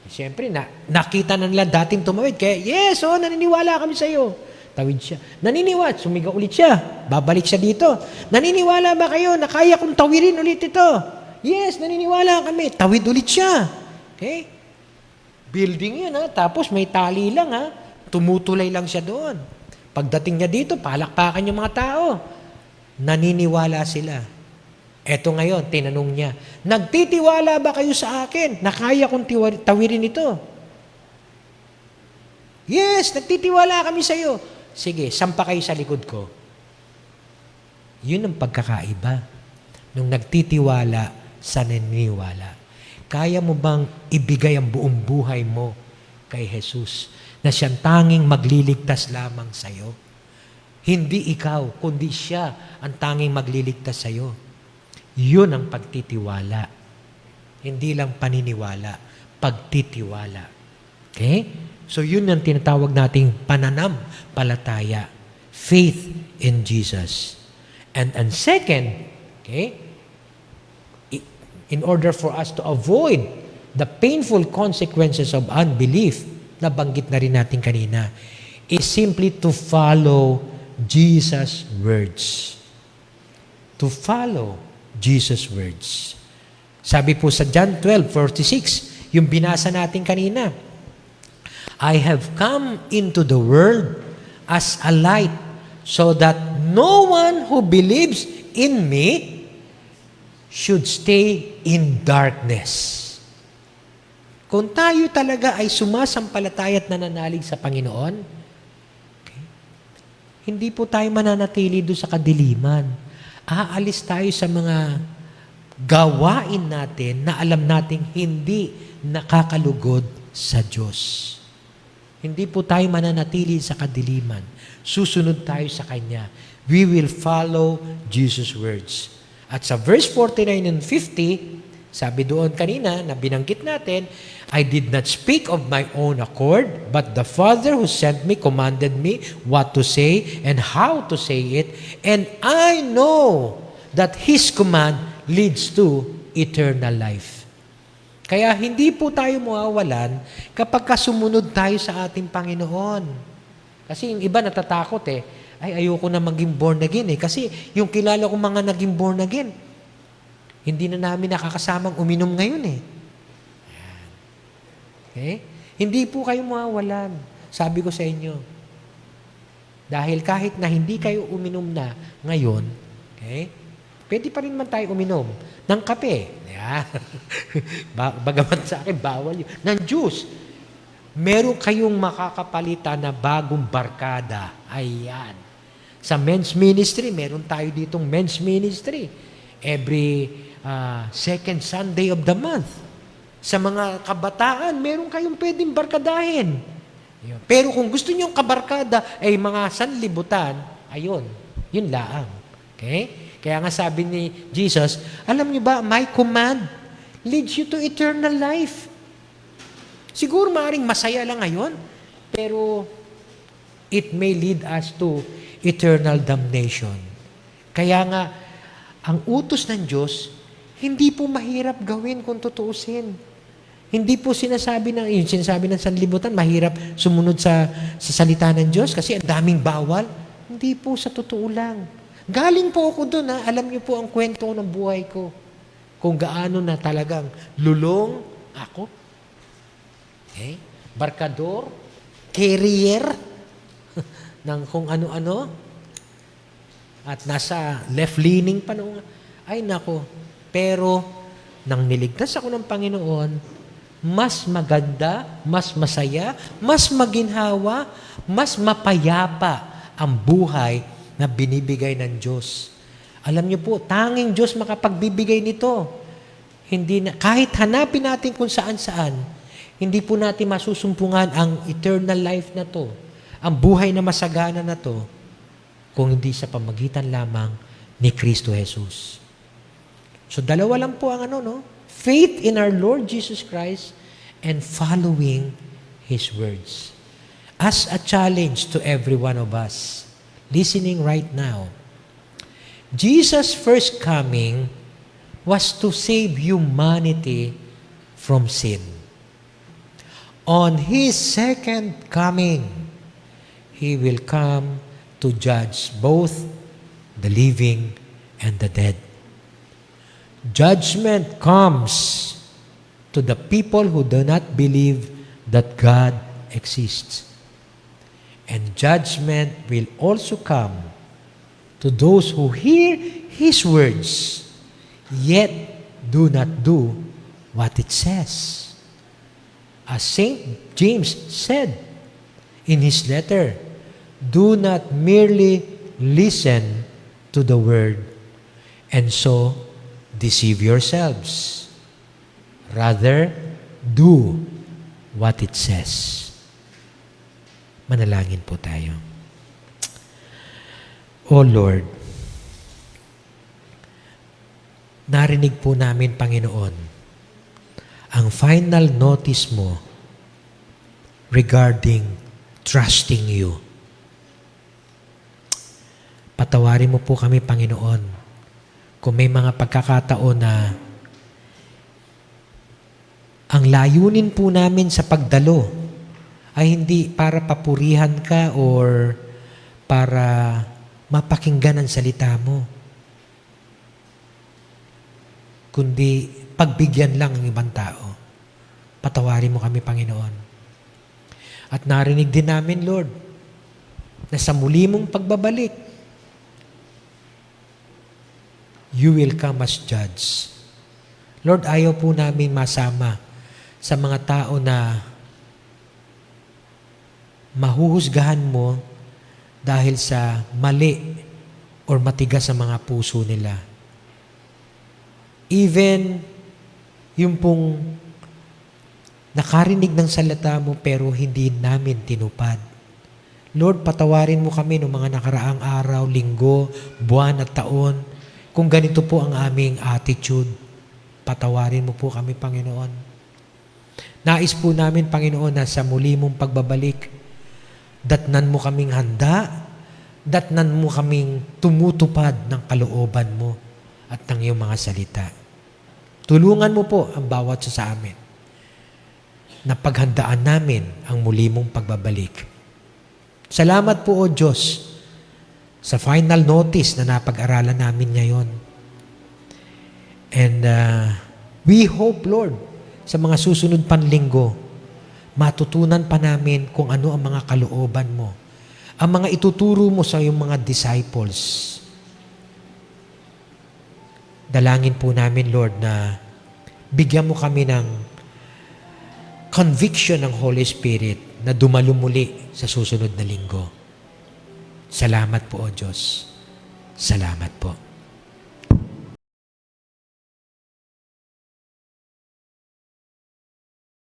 Siyempre, nakita na nila dating tumawid, kaya yes, naniniwala kami sa iyo. Tawid siya. Naniniwala, sumiga ulit siya. Babalik siya dito. Naniniwala ba kayo na kaya kong tawirin ulit ito? Yes, naniniwala kami. Tawid ulit siya. Okay? Building yun, tapos may tali lang, tumutulay lang siya doon. Pagdating niya dito, palakpakan yung mga tao. Naniniwala sila. Eto ngayon, tinanong niya, nagtitiwala ba kayo sa akin na kaya kong tawirin ito? Yes, nagtitiwala kami sa iyo. Sige, sampa kayo sa likod ko. Yun ang pagkakaiba nung nagtitiwala sa naniniwala. Kaya mo bang ibigay ang buong buhay mo kay Jesus na siyang tanging magliligtas lamang sa iyo? Hindi ikaw, kundi siya ang tanging magliligtas sa iyo. Yun ang pagtitiwala. Hindi lang paniniwala, pagtitiwala. Okay? So yun ang tinatawag nating pananampalataya. Faith in Jesus. And second, okay, in order for us to avoid the painful consequences of unbelief, nabanggit na rin natin kanina, is simply to follow Jesus' words. To follow Jesus' words. Sabi po sa John 12:46, yung binasa natin kanina, I have come into the world as a light so that no one who believes in me should stay in darkness. Kung tayo talaga ay sumasampalataya at nananalig sa Panginoon, okay, hindi po tayo mananatili doon sa kadiliman. Aalis tayo sa mga gawain natin na alam nating hindi nakakalugod sa Diyos. Hindi po tayo mananatili sa kadiliman. Susunod tayo sa Kanya. We will follow Jesus' words. At sa verse 49 and 50, sabi doon kanina na binanggit natin, I did not speak of my own accord, but the Father who sent me commanded me what to say and how to say it, and I know that His command leads to eternal life. Kaya hindi po tayo mawawalan kapag sumunod tayo sa ating Panginoon. Kasi yung iba natatakot ay ayoko na maging born again kasi yung kilala kong mga naging born again, hindi na namin nakakasamang uminom ngayon Okay? Hindi po kayo mawawalan. Sabi ko sa inyo. Dahil kahit na hindi kayo uminom na ngayon, okay, pwede pa rin man tayo uminom ng kape. Yeah. Bagamat sa akin, bawal yun. Ng juice. Meron kayong makakapalitan na bagong barkada. Ayan. Sa men's ministry, meron tayo ditong men's ministry. Every second Sunday of the month. Sa mga kabataan, meron kayong pwedeng barkadahin. Yun. Pero kung gusto nyo kabarkada ay mga sanlibutan, ayun, yun laang. Okay? Kaya nga sabi ni Jesus, alam niyo ba, my command leads you to eternal life. Siguro maaaring masaya lang ngayon, pero it may lead us to eternal damnation. Kaya nga, ang utos ng Diyos, hindi po mahirap gawin kung tutuusin. Hindi po sinasabi ng sanlibutan, mahirap sumunod sa salita ng Diyos kasi ang daming bawal. Hindi po, sa totoo lang. Galing po ako doon, ha? Alam niyo po ang kwento ng buhay ko. Kung gaano na talagang lulong ako. Okay? Barkador, carrier, ng kung ano-ano. At nasa left-leaning pa noon. Ay nako. Pero, nang niligtas ako ng Panginoon, mas maganda, mas masaya, mas maginhawa, mas mapayapa ang buhay na binibigay ng Diyos. Alam niyo po, tanging Diyos makapagbibigay nito. Hindi na, kahit hanapin natin kung saan-saan, hindi po natin masusumpungan ang eternal life na to, ang buhay na masagana na to, kung hindi sa pamagitan lamang ni Kristo Jesus. So dalawa lang po ang faith in our Lord Jesus Christ and following His words. As a challenge to every one of us, listening right now, Jesus' first coming was to save humanity from sin. On His second coming, He will come to judge both the living and the dead. Judgment comes to the people who do not believe that God exists. And judgment will also come to those who hear His words, yet do not do what it says. As St. James said in his letter, do not merely listen to the word and so deceive yourselves. Rather, do what it says. Manalangin po tayo. O Lord, narinig po namin, Panginoon, ang final notice mo regarding trusting you. Patawarin mo po kami, Panginoon, kung may mga pagkakataon na ang layunin po namin sa pagdalo ay hindi para papurihan ka or para mapakinggan ang salita mo, kundi pagbigyan lang ng ibang tao. Patawarin mo kami, Panginoon. At narinig din namin, Lord, na sa muli mong pagbabalik, you will come as judge. Lord, ayaw po namin masama sa mga tao na mahuhusgahan mo dahil sa mali or matigas sa mga puso nila. Even yung pong nakarinig ng salita mo pero hindi namin tinupad. Lord, patawarin mo kami noong mga nakaraang araw, linggo, buwan at taon. Kung ganito po ang aming attitude, patawarin mo po kami, Panginoon. Nais po namin, Panginoon, na sa muli mong pagbabalik, datnan mo kaming handa, datnan mo kaming tumutupad ng kalooban mo at ng iyong mga salita. Tulungan mo po ang bawat sa amin na paghandaan namin ang muli mong pagbabalik. Salamat po, O Diyos, sa final notice na napag-aralan namin ngayon. And we hope, Lord, sa mga susunod pang linggo, matutunan pa namin kung ano ang mga kalooban mo, ang mga ituturo mo sa iyong mga disciples. Dalangin po namin, Lord, na bigyan mo kami ng conviction ng Holy Spirit na dumalo muli sa susunod na linggo. Salamat po, O Diyos. Salamat po.